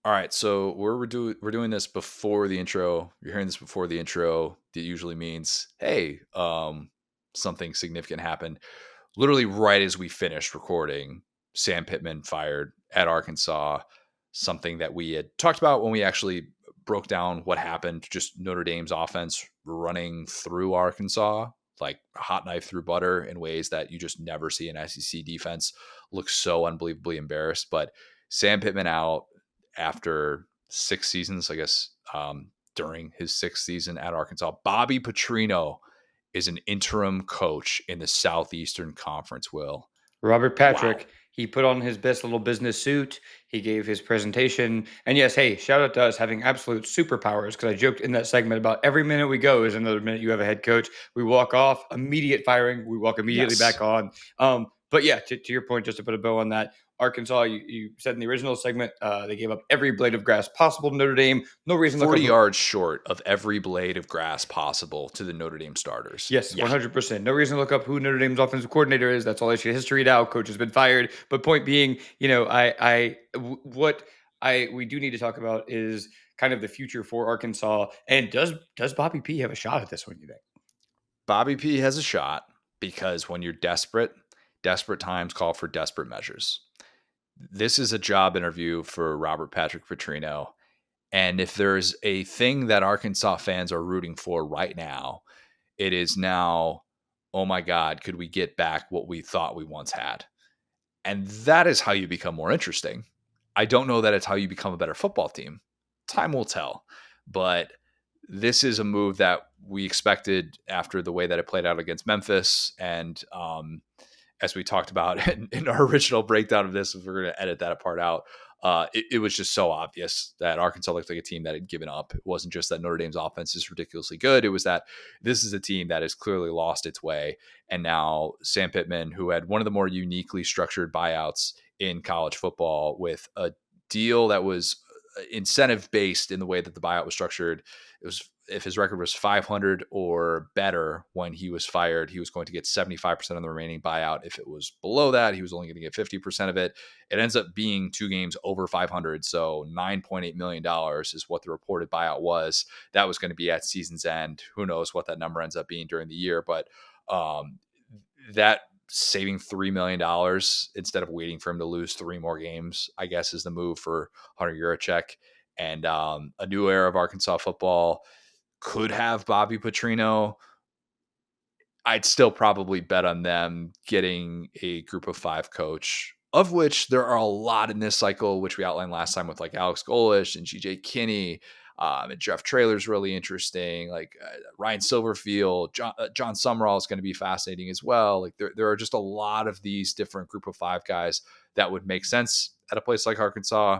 All right, so we're doing this before the intro. You're hearing this before the intro. That usually means, hey, something significant happened. Literally right as we finished recording, Sam Pittman fired at Arkansas. Something that we had talked about when we actually broke down what happened. Just Notre Dame's offense running through Arkansas like a hot knife through butter in ways that you just never see an SEC defense look so unbelievably embarrassed. But Sam Pittman out after 6 seasons, I guess, during his 6th season at Arkansas. Bobby Petrino is an interim coach in the Southeastern Conference, Will. Robert Wow. Patrick, he put on his best little business suit. He gave his presentation. And yes, hey, shout out to us having absolute superpowers because I joked in that segment about every minute we go is another minute you have a head coach. We walk off, immediate firing. We walk immediately back Yes. on. But yeah, to your point, just to put a bow on that, Arkansas, you said in the original segment, they gave up every blade of grass possible to Notre Dame. No reason to look 40 up. yards short of every blade of grass possible to the Notre Dame starters. Yes, Yeah. 100%. No reason to look up who Notre Dame's offensive coordinator is. That's all ancient history now. Coach has been fired. But point being, what we do need to talk about is kind of the future for Arkansas. And does Bobby P have a shot at this one? You think? Bobby P has a shot because when you're desperate, desperate times call for desperate measures. This is a job interview for Robert Patrick Petrino. And if there's a thing that Arkansas fans are rooting for right now, it is now, oh my God, could we get back what we thought we once had? And that is how you become more interesting. I don't know that it's how you become a better football team. Time will tell. But this is a move that we expected after the way that it played out against Memphis. And as we talked about in our original breakdown of this, if we're going to edit that part out, it was just so obvious that Arkansas looked like a team that had given up. It wasn't just that Notre Dame's offense is ridiculously good. It was that this is a team that has clearly lost its way. And now Sam Pittman, who had one of the more uniquely structured buyouts in college football with a deal that was incentive based in the way that the buyout was structured. It was if his record was 500 or better when he was fired, he was going to get 75% of the remaining buyout. If it was below that, he was only going to get 50% of it. It ends up being 2 games over 500. So $9.8 million is what the reported buyout was. That was going to be at season's end. Who knows what that number ends up being during the year. But that saving $3 million instead of waiting for him to lose 3 more games, I guess, is the move for Hunter Yurachek. And a new era of Arkansas football could have Bobby Petrino. I'd still probably bet on them getting a group of 5 coach, of which there are a lot in this cycle, which we outlined last time with like Alex Golish and GJ Kinney. And Jeff Traylor's really interesting. Like Ryan Silverfield, John Summerall is going to be fascinating as well. Like there are just a lot of these different group of 5 guys that would make sense at a place like Arkansas.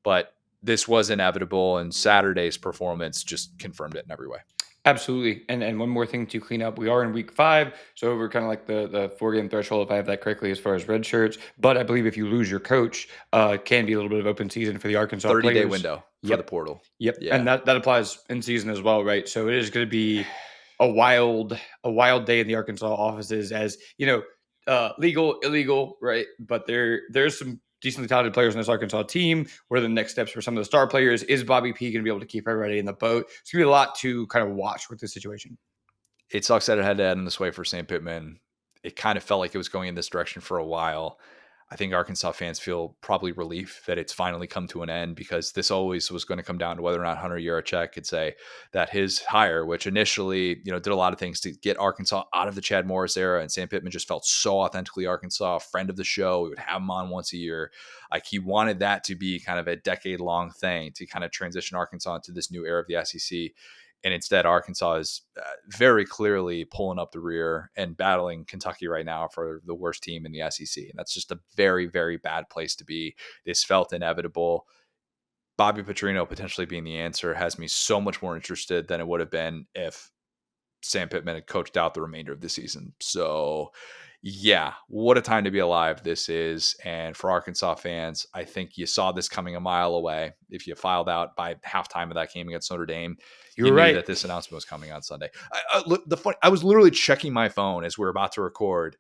But this was inevitable, and Saturday's performance just confirmed it in every way. Absolutely. And one more thing to clean up. We are in week 5, so we're kind of like the 4 game threshold, if I have that correctly, as far as red shirts. But I believe if you lose your coach, it can be a little bit of open season for the Arkansas 30-day players. window for the Yep. portal. Yep. And Yeah. that applies in season as well, right? So it is going to be a wild day in the Arkansas offices, as legal, illegal, right? But there's some decently talented players in this Arkansas team. What are the next steps for some of the star players? Is Bobby P going to be able to keep everybody in the boat? It's going to be a lot to kind of watch with this situation. It sucks that it had to end this way for Sam Pittman. It kind of felt like it was going in this direction for a while. I think Arkansas fans feel probably relief that it's finally come to an end, because this always was going to come down to whether or not Hunter Yurachek could say that his hire, which initially, did a lot of things to get Arkansas out of the Chad Morris era, and Sam Pittman just felt so authentically Arkansas, a friend of the show. We would have him on once a year. Like he wanted that to be kind of a decade-long thing to kind of transition Arkansas into this new era of the SEC. And instead, Arkansas is very clearly pulling up the rear and battling Kentucky right now for the worst team in the SEC. And that's just a very, very bad place to be. This felt inevitable. Bobby Petrino potentially being the answer has me so much more interested than it would have been if Sam Pittman had coached out the remainder of the season. So, yeah, what a time to be alive this is. And for Arkansas fans, I think you saw this coming a mile away. If you filed out by halftime of that game against Notre Dame, You you were knew right. that this announcement was coming on Sunday. I was literally checking my phone as we are about to record,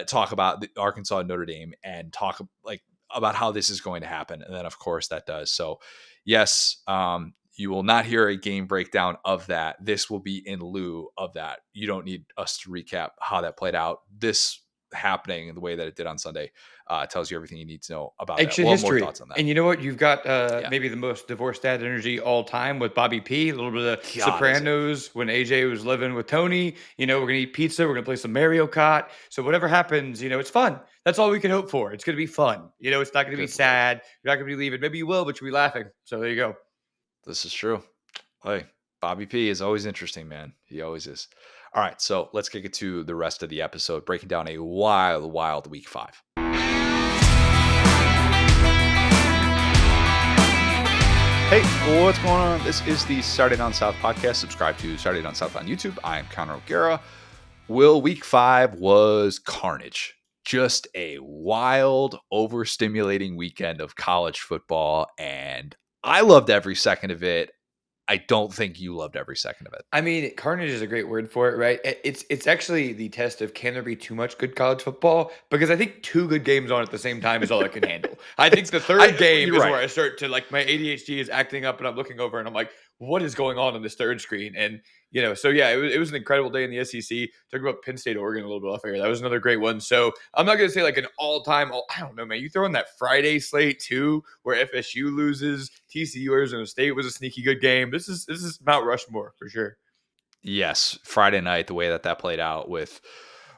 talk about the Arkansas and Notre Dame, and talk like about how this is going to happen. And then, of course, that does. So, yes, you will not hear a game breakdown of that. This will be in lieu of that. You don't need us to recap how that played out. This happening the way that it did on Sunday tells you everything you need to know about that. Extra We'll have more history. thoughts on that. And you know what? You've got Yeah. maybe the most divorced dad energy all time with Bobby P. A little bit of God, is it? Sopranos when AJ was living with Tony. We're going to eat pizza. We're going to play some Mario Kart. So whatever happens, it's fun. That's all we can hope for. It's going to be fun. It's not going to be Good Lord. sad. You're not going to be leaving. Maybe you will, but you'll be laughing. So there you go. This is true. Hey, Bobby P is always interesting, man. He always is. All right, so let's get to the rest of the episode, breaking down a wild, wild week 5. Hey, what's going on? This is the Saturday Down South podcast. Subscribe to Saturday Down South on YouTube. I am Connor O'Gara. Will, week 5 was carnage. Just a wild, overstimulating weekend of college football, and I loved every second of it. I don't think you loved every second of it. I mean, carnage is a great word for it, right? It's actually the test of can there be too much good college football? Because I think 2 good games on at the same time is all I can handle. I think the third game is where I start to, like, my ADHD is acting up and I'm looking over and I'm like, what is going on this third screen? And, so yeah, it was an incredible day in the SEC. Talk about Penn State, Oregon a little bit off air. That was another great one. So I'm not going to say like an all-time, I don't know, man. You throw in that Friday slate too, where FSU loses, TCU, Arizona State was a sneaky good game. This is Mount Rushmore for sure. Yes, Friday night, the way that played out with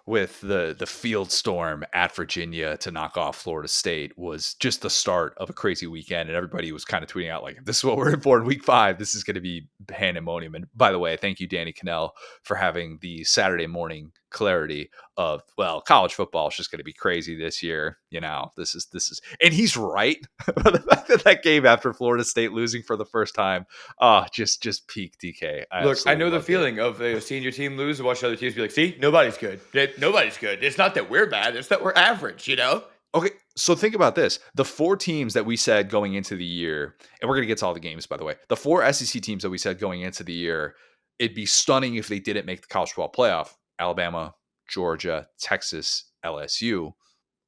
the field storm at Virginia to knock off Florida State was just the start of a crazy weekend. And everybody was kind of tweeting out like, this is what we're in for in week 5. This is going to be pandemonium. And by the way, thank you, Danny Cannell, for having the Saturday morning clarity of, well, college football is just going to be crazy this year. This is, and he's right. The fact that game after Florida State losing for the first time, just peak DK. Look, I know the feeling of seeing your team lose and watch other teams be like, see, nobody's good. Nobody's good. It's not that we're bad. It's that we're average, Okay, so think about this. The 4 teams that we said going into the year, and we're going to get to all the games, by the way. The 4 SEC teams that we said going into the year, it'd be stunning if they didn't make the college football playoff. Alabama, Georgia, Texas, LSU.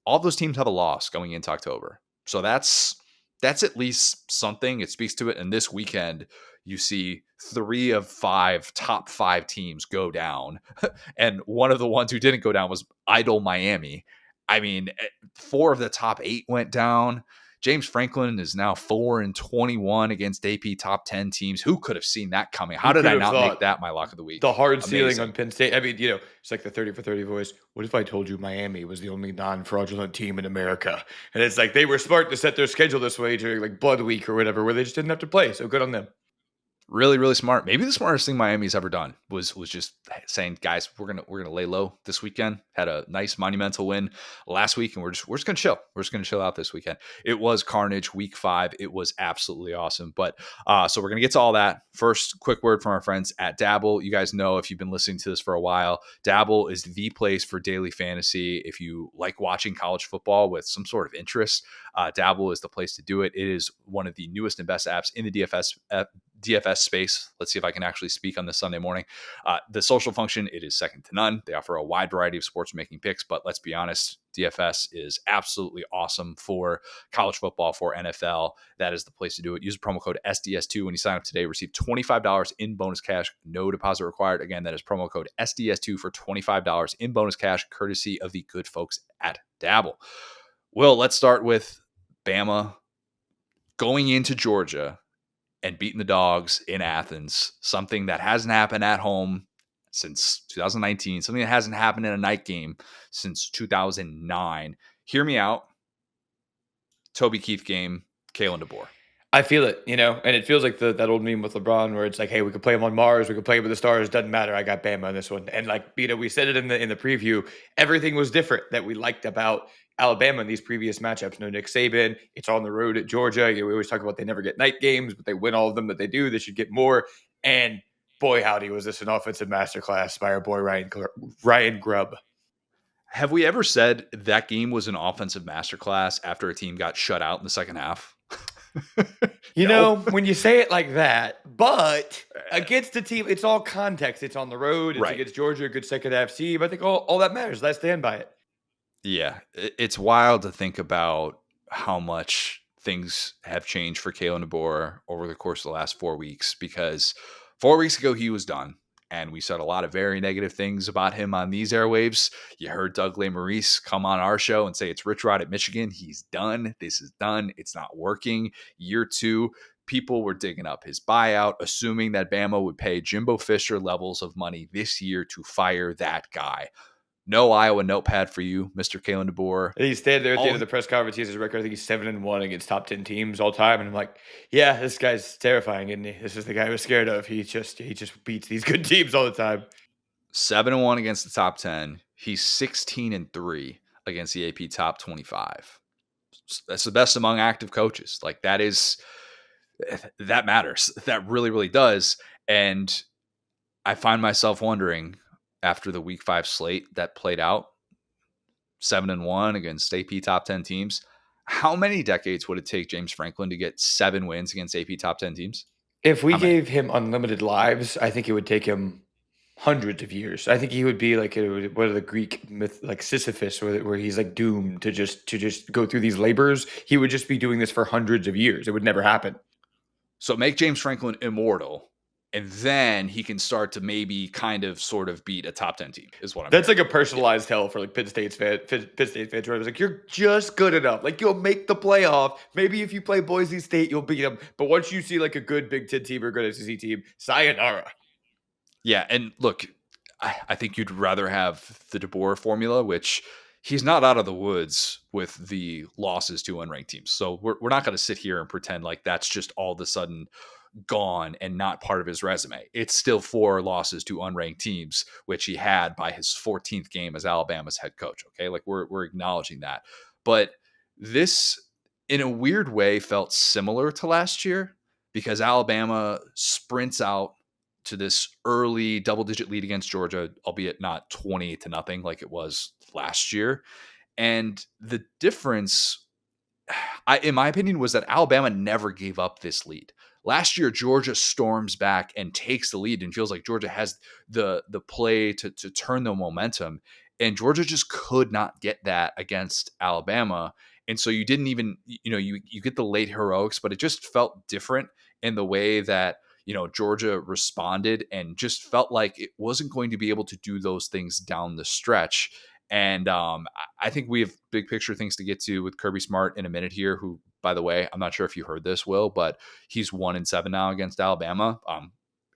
All those teams have a loss going into October. So that's at least something. It speaks to it. And this weekend, you see 3 of 5 top 5 teams go down. And one of the ones who didn't go down was idle Miami. I mean, 4 of the top 8 went down. James Franklin is now 4-21 against AP top 10 teams. Who could have seen that coming? How did I not make that my lock of the week? The hard ceiling on Penn State. I mean, it's like the 30 for 30 voice. What if I told you Miami was the only non-fraudulent team in America? And it's like they were smart to set their schedule this way during like Blood Week or whatever, where they just didn't have to play. So good on them. Really, really smart. Maybe the smartest thing Miami's ever done was just saying, guys, we're gonna lay low this weekend. Had a nice monumental win last week, and we're just gonna chill. We're just gonna chill out this weekend. It was carnage week 5. It was absolutely awesome. But so we're gonna get to all that. First, quick word from our friends at Dabble. You guys know, if you've been listening to this for a while, Dabble is the place for daily fantasy. If you like watching college football with some sort of interest, Dabble is the place to do it. It is one of the newest and best apps in the DFS space. Let's see if I can actually speak on this Sunday morning. The social function, it is second to none. They offer a wide variety of sports making picks, but let's be honest, DFS is absolutely awesome for college football, for NFL. That is the place to do it. Use the promo code SDS2 when you sign up today. Receive $25 in bonus cash. No deposit required. Again, that is promo code SDS2 for $25 in bonus cash, courtesy of the good folks at Dabble. Well, let's start with Bama going into Georgia and beating the Dogs in Athens, something that hasn't happened at home since 2019, something that hasn't happened in a night game since 2009. Hear me out. Toby Keith game, Kalen DeBoer. I feel it, and it feels like that old meme with LeBron where it's like, hey, we could play him on Mars, we could play him with the stars, doesn't matter. I got Bama on this one. And like, we said it in the preview, everything was different that we liked about Alabama in these previous matchups. No Nick Saban. It's on the road at Georgia. We always talk about they never get night games, but they win all of them that they do. They should get more. And boy, howdy, was this an offensive masterclass by our boy Ryan Grubb. Have we ever said that game was an offensive masterclass after a team got shut out in the second half? When you say it like that, but against the team, it's all context. It's on the road. It's against Georgia, a good second half team. I think all that matters. I stand by it. Yeah, it's wild to think about how much things have changed for Kalen DeBoer over the course of the last 4 weeks, because 4 weeks ago he was done. And we said a lot of very negative things about him on these airwaves. You heard Doug Maurice come on our show and say it's Rich Rod at Michigan. He's done. This is done. It's not working. Year 2, people were digging up his buyout, assuming that Bama would pay Jimbo Fisher levels of money this year to fire that guy. No Iowa notepad for you, Mr. Kalen DeBoer. And he stayed there at the end of the press conference. He has his record. I think he's 7-1 against top 10 teams all time. And I'm like, yeah, this guy's terrifying, isn't he? This is the guy I was scared of. He just beats these good teams all the time. 7-1 against the top 10. He's 16-3 against the AP top 25. That's the best among active coaches. Like, that matters. That really, really does. And I find myself wondering, after the week 5 slate that played out, 7-1 against AP top 10 teams, how many decades would it take James Franklin to get 7 wins against AP top 10 teams? If we gave him unlimited lives, I think it would take him hundreds of years. I think he would be like what are the Greek myth, like Sisyphus, where he's like doomed to just go through these labors. He would just be doing this for hundreds of years. It would never happen. So make James Franklin immortal, and then he can start to maybe kind of sort of beat a top 10 team is what I'm That's hearing. like a personalized hell for like Pitt State fans, where it's like, you're just good enough. Like, you'll make the playoff. Maybe if you play Boise State, you'll beat them. But once you see like a good Big Ten team or good SEC team, sayonara. Yeah, and look, I think you'd rather have the DeBoer formula, which he's not out of the woods with the losses to unranked teams. So we're not going to sit here and pretend like that's just all of a sudden gone and not part of his resume. It's still 4 losses to unranked teams, which he had by his 14th game as Alabama's head coach. Okay, like we're acknowledging that. But this, in a weird way, felt similar to last year, because Alabama sprints out to this early double-digit lead against Georgia, albeit not 20-0 like it was last year. And the difference, in my opinion, was that Alabama never gave up this lead. Last year, Georgia storms back and takes the lead and feels like Georgia has the play to turn the momentum. And Georgia just could not get that against Alabama. And so you didn't even, you get the late heroics, but it just felt different in the way that, Georgia responded, and just felt like it wasn't going to be able to do those things down the stretch. And I think we have big picture things to get to with Kirby Smart in a minute here, who, by the way, I'm not sure if you heard this, Will, but he's 1-7 now against Alabama.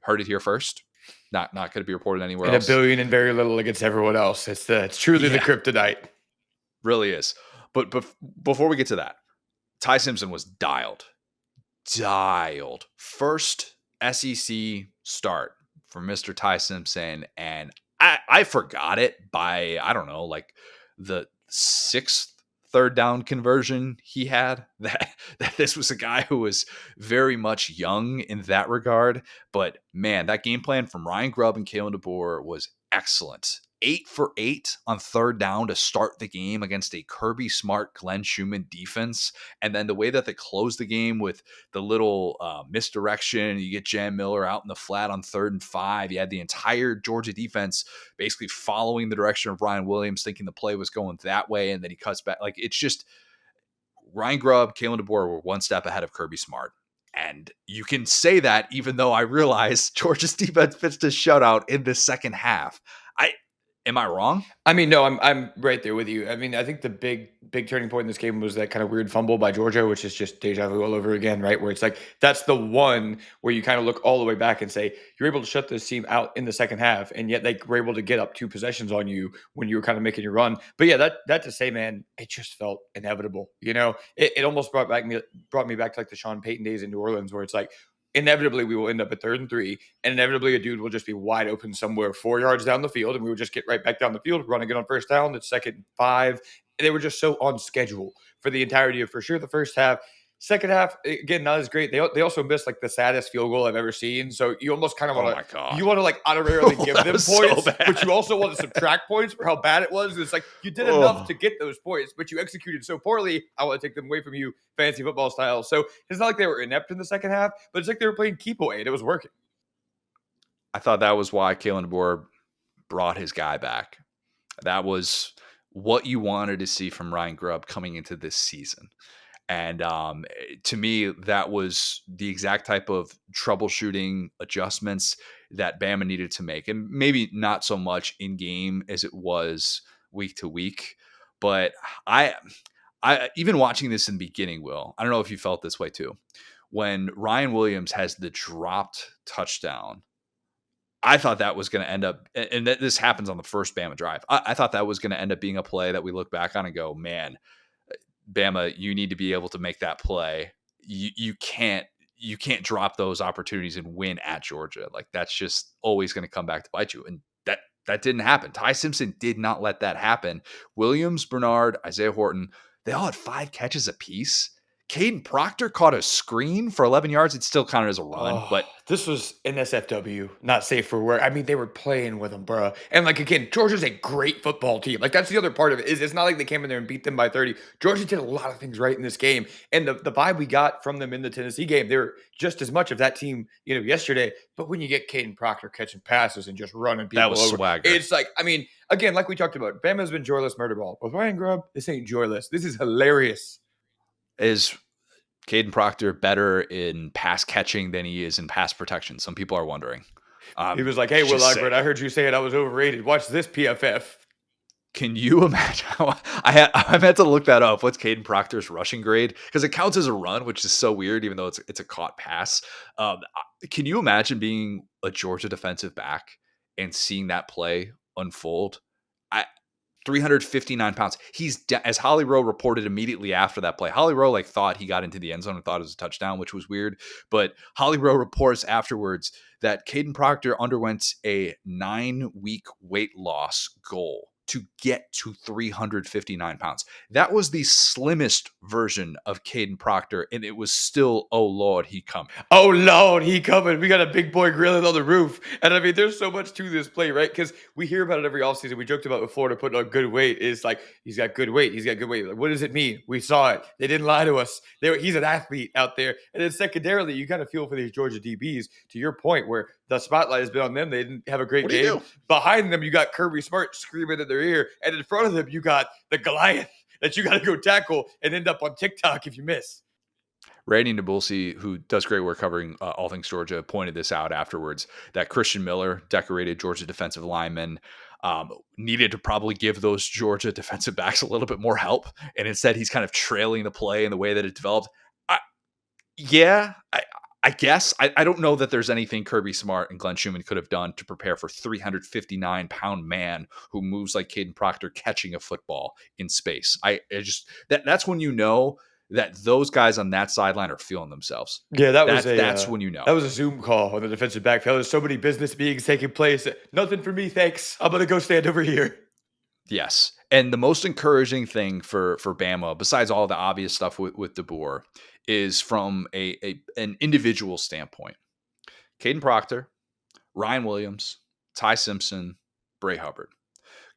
Heard it here first. Not going to be reported anywhere else. And $1 billion and very little against everyone else. It's truly the kryptonite. Really is. But before we get to that, Ty Simpson was dialed. First SEC start for Mr. Ty Simpson, and I forgot it by, I don't know, like the 6th third down conversion he had, that this was a guy who was very much young in that regard. But man, that game plan from Ryan Grubb and Kalen DeBoer was excellent. 8 for 8 on third down to start the game against a Kirby Smart, Glenn Schumann defense. And then the way that they closed the game with the little misdirection, you get Jan Miller out in the flat on 3rd and 5. You had the entire Georgia defense basically following the direction of Ryan Williams, thinking the play was going that way, and then he cuts back. Like, it's just Ryan Grubb, Kalen DeBoer were one step ahead of Kirby Smart. And you can say that even though I realize Georgia's defense pitched a shutout in the second half. Am I wrong? I mean, no, I'm right there with you. I mean, I think the big turning point in this game was that kind of weird fumble by Georgia, which is just deja vu all over again, right? Where it's like, that's the one where you kind of look all the way back and say, you're able to shut this team out in the second half, and yet they were able to get up 2 possessions on you when you were kind of making your run. But yeah, that to say, man, it just felt inevitable. It almost brought me back to like the Sean Payton days in New Orleans, where it's like, inevitably we will end up at 3rd and 3, and inevitably a dude will just be wide open somewhere 4 yards down the field, and we would just get right back down the field, running it on first down. It's 2nd and 5. They were just so on schedule for the entirety of, for sure, the first half. Second half, again, not as great. They also missed like the saddest field goal I've ever seen. So you almost kind of want to like honorarily give them points, so but you also want to subtract points for how bad it was. It's like, you did enough to get those points, but you executed so poorly. I want to take them away from you, fancy football style. So it's not like they were inept in the second half, but it's like they were playing keep away and it was working. I thought that was why Kalen DeBoer brought his guy back. That was what you wanted to see from Ryan Grubb coming into this season. And to me, that was the exact type of troubleshooting adjustments that Bama needed to make. And maybe not so much in game as it was week to week. But I, I even watching this in the beginning, Will, I don't know if you felt this way too. When Ryan Williams has the dropped touchdown, I thought that was going to end up, and this happens on the first Bama drive. I thought that was going to end up being a play that we look back on and go, man, Bama, you need to be able to make that play. You can't drop those opportunities and win at Georgia. Like that's just always going to come back to bite you. And that didn't happen. Ty Simpson did not let that happen. Williams, Bernard, Isaiah Horton, they all had 5 catches apiece. Caden Proctor caught a screen for 11 yards. It still counted as a run, Oh, but this was an SFW, not safe for work. I mean, they were playing with them, bro. And like again, Georgia's a great football team. Like that's the other part of it is it's not like they came in there and beat them by 30. Georgia did a lot of things right in this game, and the vibe we got from them in the Tennessee game, they were just as much of that team, yesterday. But when you get Caden Proctor catching passes and just running that people was over, swagger. it's like I mean, again, like we talked about, Bama's been joyless murder ball. With Ryan Grubb, this ain't joyless. This is hilarious. Is Caden Proctor better in pass catching than he is in pass protection? Some people are wondering. He was like, "Hey, Will Just Egbert, I heard you saying I was overrated. Watch this PFF." Can you imagine how I've had to look that up? What's Caden Proctor's rushing grade? Because it counts as a run, which is so weird, even though it's a caught pass. Can you imagine being a Georgia defensive back and seeing that play unfold? 359 pounds. As Holly Rowe reported immediately after that play. Holly Rowe thought he got into the end zone and thought it was a touchdown, which was weird. But Holly Rowe reports afterwards that Caden Proctor underwent a 9-week weight loss goal to get to 359 pounds. That was the slimmest version of Caden Proctor, and it was still, oh Lord, he coming. Oh Lord, he coming. We got a big boy grilling on the roof. And I mean, there's so much to this play, right? Because we hear about it every offseason. We joked about with Florida putting on good weight. It's like, he's got good weight. He's got good weight. Like, what does it mean? We saw it. They didn't lie to us. He's an athlete out there. And then secondarily, you kind of feel for these Georgia DBs, to your point, where the spotlight has been on them. They didn't have a great game. Behind them, you got Kirby Smart screaming in their ear. And in front of them, you got the Goliath that you got to go tackle and end up on TikTok if you miss. Randy Nabulsi, who does great work covering all things Georgia, pointed this out afterwards, that Christian Miller, decorated Georgia defensive lineman, needed to probably give those Georgia defensive backs a little bit more help. And instead, he's kind of trailing the play in the way that it developed. I guess. I don't know that there's anything Kirby Smart and Glenn Schumann could have done to prepare for 359-pound man who moves like Caden Proctor catching a football in space. That's when you know that those guys on that sideline are feeling themselves. Yeah, that's when you know. That was a Zoom call on the defensive backfield. There's so many business meetings taking place. Nothing for me, thanks. I'm gonna go stand over here. Yes. And the most encouraging thing for Bama, besides all the obvious stuff with DeBoer, is from an individual standpoint. Caden Proctor, Ryan Williams, Ty Simpson, Bray Hubbard.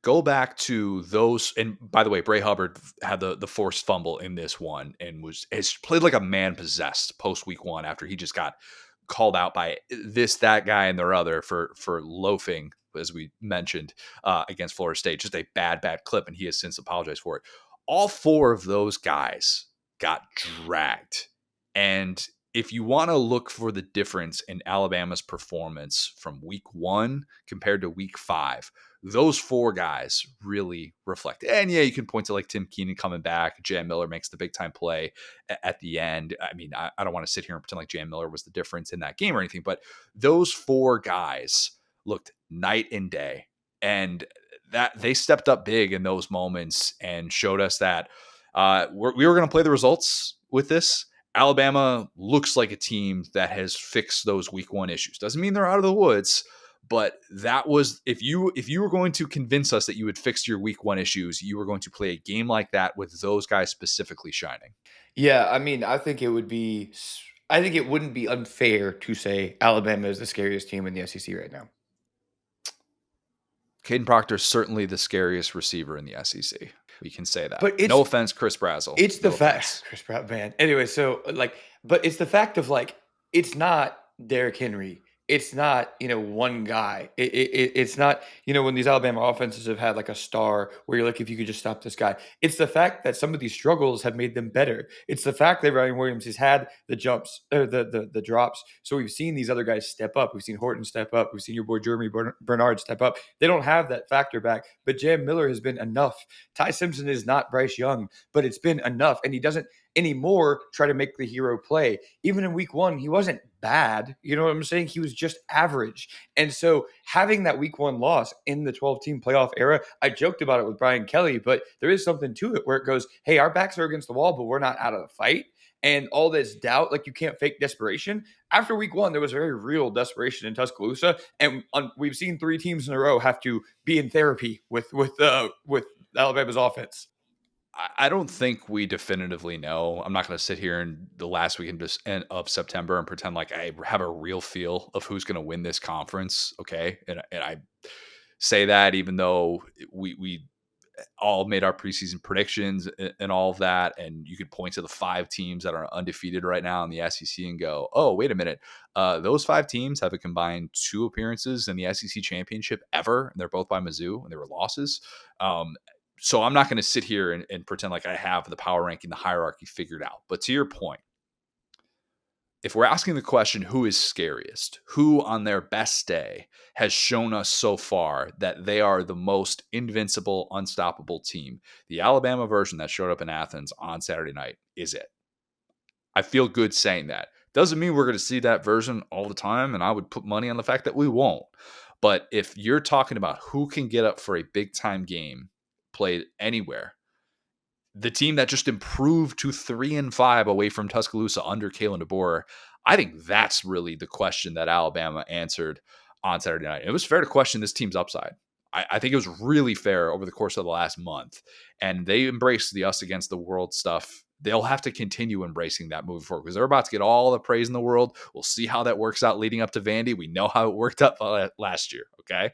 Go back to those, and by the way, Bray Hubbard had the forced fumble in this one and has played like a man possessed post week 1 after he just got called out by that guy, and their other for loafing, as we mentioned, against Florida State. Just a bad clip, and he has since apologized for it. All 4 of those guys got dragged. And if you want to look for the difference in Alabama's performance from week 1 compared to week 5, those 4 guys really reflect. And yeah, you can point to like Tim Keenan coming back. Jan Miller makes the big time play at the end. I mean, I don't want to sit here and pretend like Jan Miller was the difference in that game or anything, but those 4 guys looked night and day. And that they stepped up big in those moments and showed us that we were going to play the results with this. Alabama looks like a team that has fixed those week 1 issues. Doesn't mean they're out of the woods, but that was, if you were going to convince us that you had fixed your week 1 issues, you were going to play a game like that with those guys specifically shining. Yeah, I mean, I think it wouldn't be unfair to say Alabama is the scariest team in the SEC right now. Caden Proctor is certainly the scariest receiver in the SEC. We can say that. But no offense, Chris Brazzell. It's the fact, Chris Brazzell, man. Anyway, so but it's the fact of it's not Derrick Henry. it's not, one guy. It's not, when these Alabama offenses have had like a star where you're like, if you could just stop this guy. It's the fact that some of these struggles have made them better. It's the fact that Ryan Williams has had the jumps or the drops. So we've seen these other guys step up. We've seen Horton step up. We've seen your boy Jeremy Bernard step up. They don't have that factor back, but Jam Miller has been enough. Ty Simpson is not Bryce Young, but it's been enough. And he doesn't anymore try to make the hero play. Even in week one, he wasn't bad. You know what I'm saying? He was just average. And so having that week one loss in the 12-team playoff era, I joked about it with Brian Kelly, but there is something to it where it goes, hey, our backs are against the wall, but we're not out of the fight. And all this doubt, like you can't fake desperation. After week one, there was very real desperation in Tuscaloosa, and we've seen 3 teams in a row have to be in therapy with Alabama's offense. I don't think we definitively know. I'm not going to sit here in the last weekend of September and pretend like I have a real feel of who's going to win this conference. Okay, and I say that even though we all made our preseason predictions and all of that, and you could point to the 5 teams that are undefeated right now in the SEC and go, "Oh, wait a minute, those 5 teams have a combined 2 appearances in the SEC championship ever, and they're both by Mizzou, and they were losses." So I'm not going to sit here and pretend like I have the power ranking, the hierarchy figured out. But to your point, if we're asking the question, who is scariest? Who on their best day has shown us so far that they are the most invincible, unstoppable team? The Alabama version that showed up in Athens on Saturday night is it. I feel good saying that. Doesn't mean we're going to see that version all the time, and I would put money on the fact that we won't. But if you're talking about who can get up for a big-time game played anywhere, the team that just improved to 3-5 away from Tuscaloosa under Kalen DeBoer, I think that's really the question that Alabama answered on Saturday night. It was fair to question this team's upside. I think it was really fair over the course of the last month. And they embraced the us against the world stuff. They'll have to continue embracing that moving forward because they're about to get all the praise in the world. We'll see how that works out leading up to Vandy. We know how it worked out last year, okay?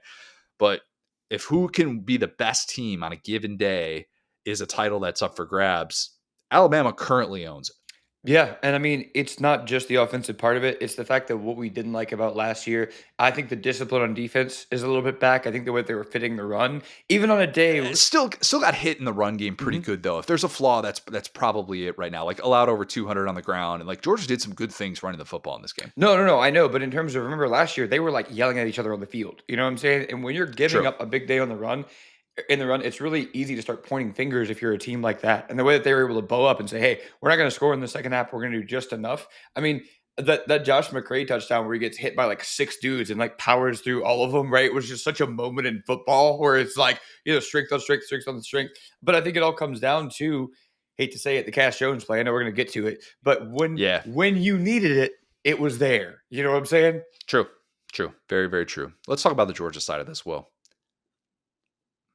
But if who can be the best team on a given day is a title that's up for grabs, Alabama currently owns it. Yeah, and I mean, it's not just the offensive part of it. It's the fact that what we didn't like about last year. I think the discipline on defense is a little bit back. I think the way they were fitting the run, even on a day. Still got hit in the run game pretty good though. If there's a flaw, that's probably it right now. Like allowed over 200 on the ground, and like Georgia did some good things running the football in this game. No, I know, but in terms of remember last year, they were like yelling at each other on the field. You know what I'm saying? And when you're giving True. up a big day on the run, it's really easy to start pointing fingers if you're a team like that. And the way that they were able to bow up and say, "Hey, we're not going to score in the second half. We're going to do just enough." I mean, that Josh McCray touchdown where he gets hit by like 6 dudes and like powers through all of them, right? It was just such a moment in football where it's like, strength on strength, strength on strength. But I think it all comes down to, hate to say it, the Cash Jones play. I know we're going to get to it, but when you needed it, it was there. You know what I'm saying? True. Very, very true. Let's talk about the Georgia side of this, Will.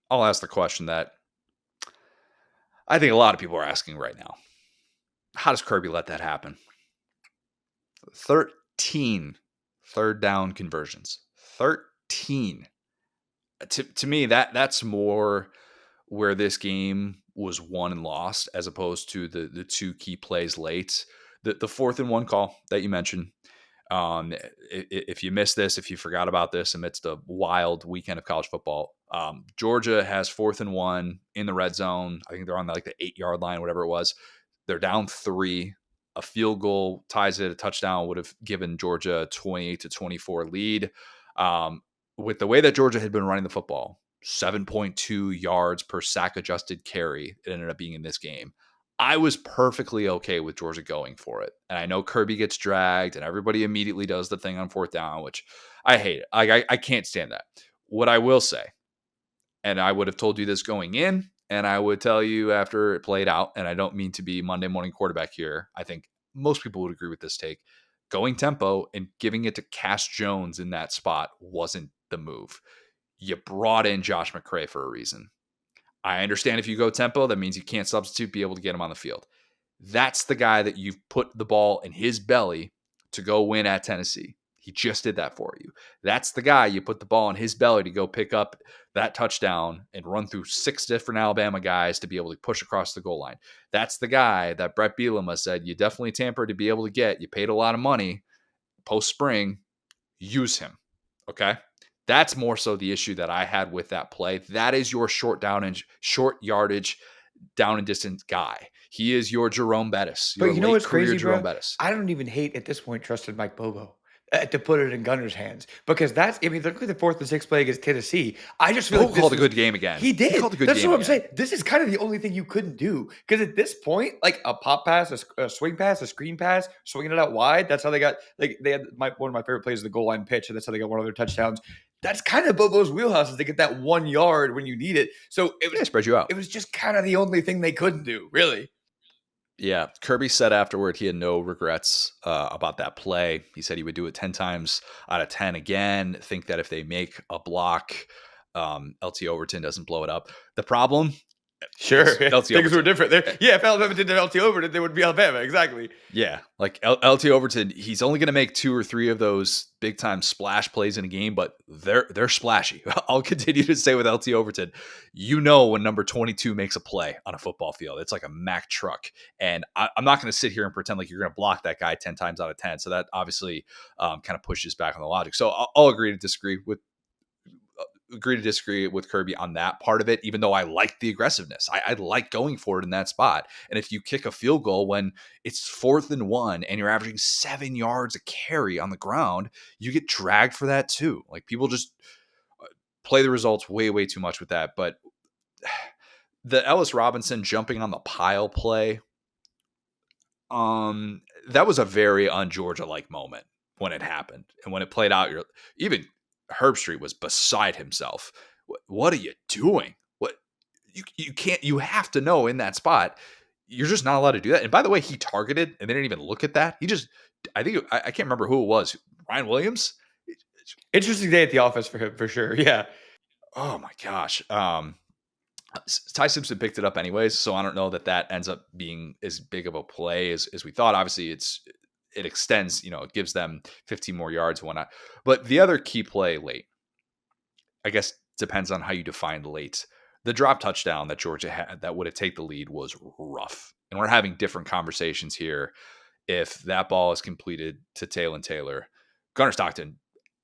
I'll ask the question that I think a lot of people are asking right now. How does Kirby let that happen? 13 third down conversions. 13. To me, that's more where this game was won and lost as opposed to the 2 key plays late. The 4th and 1 call that you mentioned. If you missed this, if you forgot about this amidst a wild weekend of college football, Georgia has 4th and 1 in the red zone. I think they're on like the 8-yard line, whatever it was. They're down 3. A field goal ties it. A touchdown would have given Georgia a 28-24 lead. With the way that Georgia had been running the football, 7.2 yards per sack adjusted carry, it ended up being in this game. I was perfectly okay with Georgia going for it. And I know Kirby gets dragged and everybody immediately does the thing on 4th down, which I hate. I can't stand that. What I will say, and I would have told you this going in, and I would tell you after it played out, and I don't mean to be Monday morning quarterback here. I think most people would agree with this take. Going tempo and giving it to Cash Jones in that spot wasn't the move. You brought in Josh McCray for a reason. I understand if you go tempo, that means you can't substitute, be able to get him on the field. That's the guy that you've put the ball in his belly to go win at Tennessee. He just did that for you. That's the guy you put the ball in his belly to go pick up that touchdown and run through 6 different Alabama guys to be able to push across the goal line. That's the guy that Brett Bielema said you definitely tampered to be able to get. You paid a lot of money post-spring. use him. Okay. That's more so the issue that I had with that play. That is your short yardage, down and distance guy. He is your Jerome Bettis, But your you know late what's career crazy, Jerome bro? Bettis. I don't even hate at this point trusting Mike Bobo to put it in Gunner's hands because that's. I mean, look at the 4th and 6th play against Tennessee. I just feel Bobo like this called a was. good game again. He He called a did. good That's game what I'm again. saying. This is kind of the only thing you couldn't do because at this point, like a pop pass, a swing pass, a screen pass, swinging it out wide. That's how they got. Like they had one of my favorite plays is the goal line pitch, and that's how they got one of their touchdowns. That's kind of Bobo's wheelhouse is to get that 1 yard when you need it. So Yeah, spread you out. it was just kind of the only thing they couldn't do, really. Yeah, Kirby said afterward he had no regrets about that play. He said he would do it 10 times out of 10 again. Think that if they make a block, LT Overton doesn't blow it up. The problem Sure, is LT things were Overton. different there. Yeah, if Alabama did LT Overton, they would be Alabama. Exactly. Yeah, like LT Overton, he's only going to make 2 or 3 of those big time splash plays in a game, but they're splashy. I'll continue to say with LT Overton, when number 22 makes a play on a football field, it's like a Mack truck, and I'm not going to sit here and pretend like you're going to block that guy 10 times out of 10. So that obviously kind of pushes back on the logic. So I'll agree to disagree with Kirby on that part of it, even though I like the aggressiveness. I like going for it in that spot. And if you kick a field goal when it's 4th and 1 and you're averaging 7 yards a carry on the ground, you get dragged for that too. Like people just play the results way, way too much with that. But the Ellis Robinson jumping on the pile play, that was a very un-Georgia-like moment when it happened. And when it played out, even Herbstreit was beside himself. What are you doing? What you can't, you have to know in that spot, you're just not allowed to do that. And by the way, he targeted and they didn't even look at that. I can't remember who it was. Ryan Williams. Interesting day at the office for him, for sure. Yeah. Oh my gosh. Ty Simpson picked it up anyways, so I don't know that ends up being as big of a play as we thought. Obviously, it extends, it gives them 15 more yards and whatnot. But the other key play late, I guess depends on how you define late. The drop touchdown that Georgia had that would have taken the lead was rough. And we're having different conversations here. If that ball is completed to Taylor, Gunnar Stockton,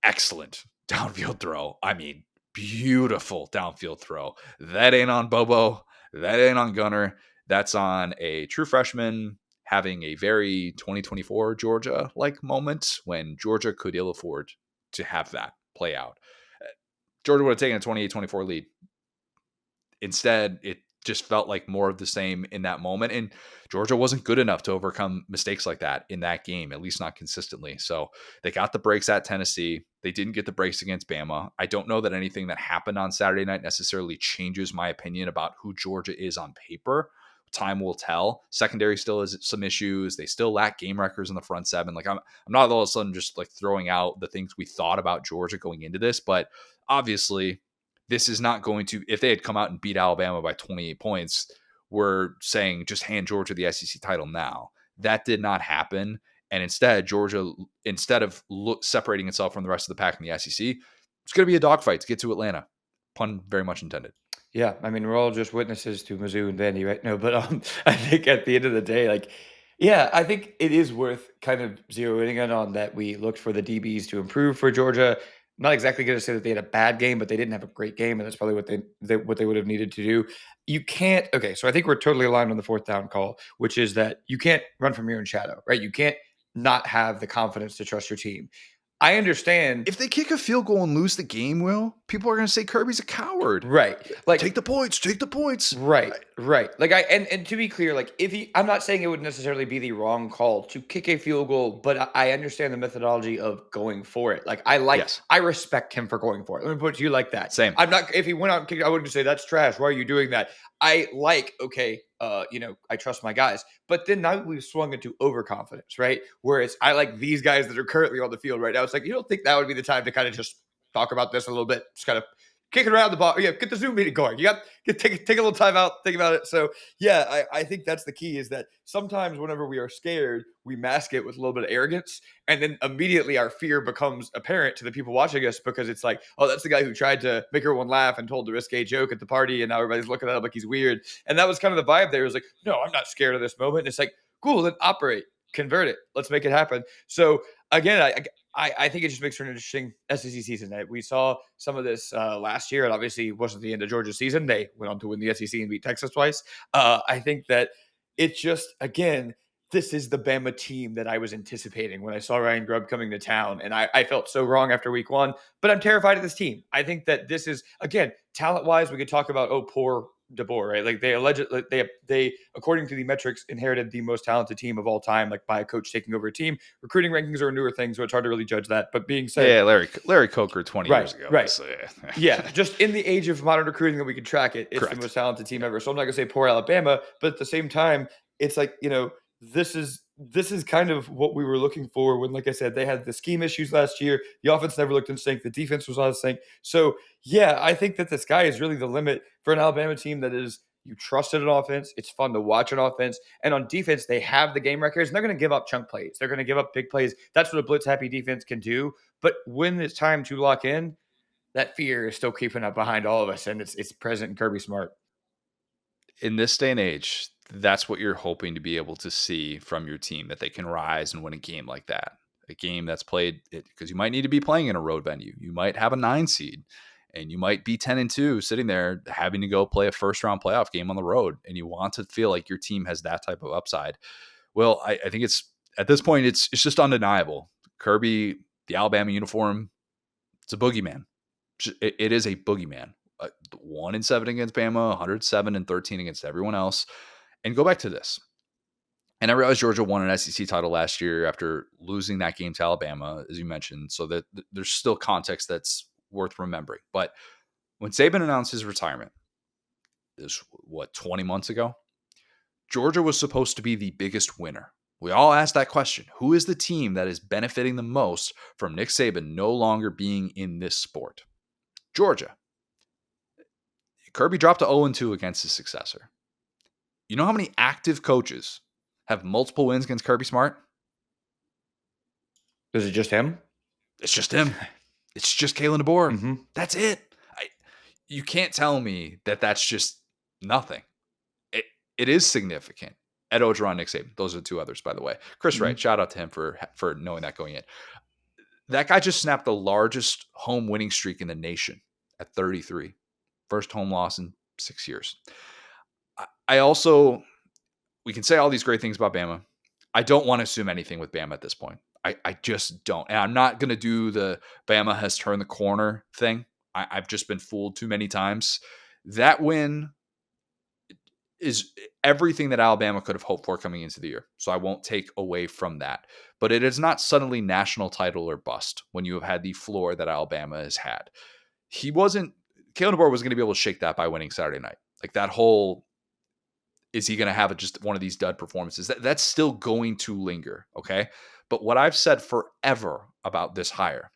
excellent downfield throw. I mean, beautiful downfield throw. That ain't on Bobo. That ain't on Gunnar. That's on a true freshman having a very 2024 Georgia-like moment when Georgia could ill afford to have that play out. Georgia would have taken a 28-24 lead. Instead, it just felt like more of the same in that moment. And Georgia wasn't good enough to overcome mistakes like that in that game, at least not consistently. So they got the breaks at Tennessee. They didn't get the breaks against Bama. I don't know that anything that happened on Saturday night necessarily changes my opinion about who Georgia is on paper. Time will tell. Secondary still has some issues. They still lack game records in the front seven. Like I'm not all of a sudden just like throwing out the things we thought about Georgia going into this, but obviously this is not going to, if they had come out and beat Alabama by 28 points, we're saying just hand Georgia the SEC title now. That did not happen. And instead, Georgia, instead of separating itself from the rest of the pack in the SEC, it's going to be a dogfight to get to Atlanta. Pun very much intended. Yeah, I mean, we're all just witnesses to Mizzou and Vandy, right? No, but I think at the end of the day, like, yeah, I think it is worth kind of zeroing in on that. We looked for the DBs to improve for Georgia. I'm not exactly going to say that they had a bad game, but they didn't have a great game, and that's probably what they would have needed to do. You can't. Okay, so I think we're totally aligned on the 4th down call, which is that you can't run from your own shadow, right? You can't not have the confidence to trust your team. I understand. If they kick a field goal and lose the game, people are going to say Kirby's a coward. Right. Like, take the points. Right. Like and to be clear, like I'm not saying it would necessarily be the wrong call to kick a field goal, but I understand the methodology of going for it. Like I respect him for going for it. Let me put it to you like that. Same. I'm not, if he went out and kicked, I wouldn't say that's trash. Why are you doing that? I trust my guys. But then now we've swung into overconfidence, right? Where I like these guys that are currently on the field right now. It's like, you don't think that would be the time to kind of just talk about this a little bit, just kind of kick it around the ball. Yeah, get the Zoom meeting going. You got to take a little time out, think about it. So yeah, I think that's the key, is that sometimes whenever we are scared, we mask it with a little bit of arrogance, and then immediately our fear becomes apparent to the people watching us, because it's like, oh, that's the guy who tried to make everyone laugh and told the risque joke at the party, and now everybody's looking at him like he's weird. And that was kind of the vibe there. It was like, no, I'm not scared of this moment. And it's like, cool, then operate, convert it, let's make it happen. So again, I think it just makes for an interesting SEC season. We saw some of this last year, and obviously it wasn't the end of Georgia's season. They went on to win the SEC and beat Texas twice. I think that it's just, again, this is the Bama team that I was anticipating when I saw Ryan Grubb coming to town. And I felt so wrong after week one, but I'm terrified of this team. I think that this is, again, talent wise, we could talk about, oh, poor DeBoer, right? Like they according to the metrics inherited the most talented team of all time, like by a coach taking over a team. Recruiting rankings are a newer thing, so it's hard to really judge that. But being said, Yeah, Larry Coker 20 years ago. Right. So, Yeah, just in the age of modern recruiting that we can track it, it's Correct. the most talented team ever. So I'm not gonna say poor Alabama, but at the same time, it's like, this is kind of what we were looking for when, like I said, they had the scheme issues last year. The offense never looked in sync. The defense was out of sync. So yeah, I think that the sky is really the limit for an Alabama team that is, you trusted an offense. It's fun to watch an offense. And on defense, they have the game records, and they're going to give up chunk plays. They're going to give up big plays. That's what a blitz happy defense can do. But when it's time to lock in, that fear is still creeping up behind all of us, and it's present in Kirby Smart. In this day and age, that's what you're hoping to be able to see from your team, that they can rise and win a game like that. A game that's played, because you might need to be playing in a road venue. You might have a 9 seed and you might be 10-2 sitting there having to go play a first round playoff game on the road. And you want to feel like your team has that type of upside. Well, I think it's, at this point, it's just undeniable. Kirby, the Alabama uniform, it's a boogeyman. It is a boogeyman. 1-7 against Bama, 107-13 against everyone else. And go back to this. And I realize Georgia won an SEC title last year after losing that game to Alabama, as you mentioned, so that there's still context that's worth remembering. But when Saban announced his retirement, this, 20 months ago, Georgia was supposed to be the biggest winner. We all asked that question. Who is the team that is benefiting the most from Nick Saban no longer being in this sport? Georgia. Kirby dropped to 0-2 against his successor. You know how many active coaches have multiple wins against Kirby Smart? Is it just him? It's just him. It's just Kalen DeBoer. Mm-hmm. That's it. You can't tell me that that's just nothing. It is significant. Ed Orgeron, Nick Saban. Those are the two others, by the way. Chris Wright, shout out to him for knowing that going in. That guy just snapped the largest home winning streak in the nation at 33. First home loss in 6 years. I also, we can say all these great things about Bama. I don't want to assume anything with Bama at this point. I just don't. And I'm not going to do the Bama has turned the corner thing. I've just been fooled too many times. That win is everything that Alabama could have hoped for coming into the year. So I won't take away from that. But it is not suddenly national title or bust when you have had the floor that Alabama has had. Kalen DeBoer was going to be able to shake that by winning Saturday night. Like that whole, is he going to have just one of these dud performances? That's still going to linger, okay? But what I've said forever about this hire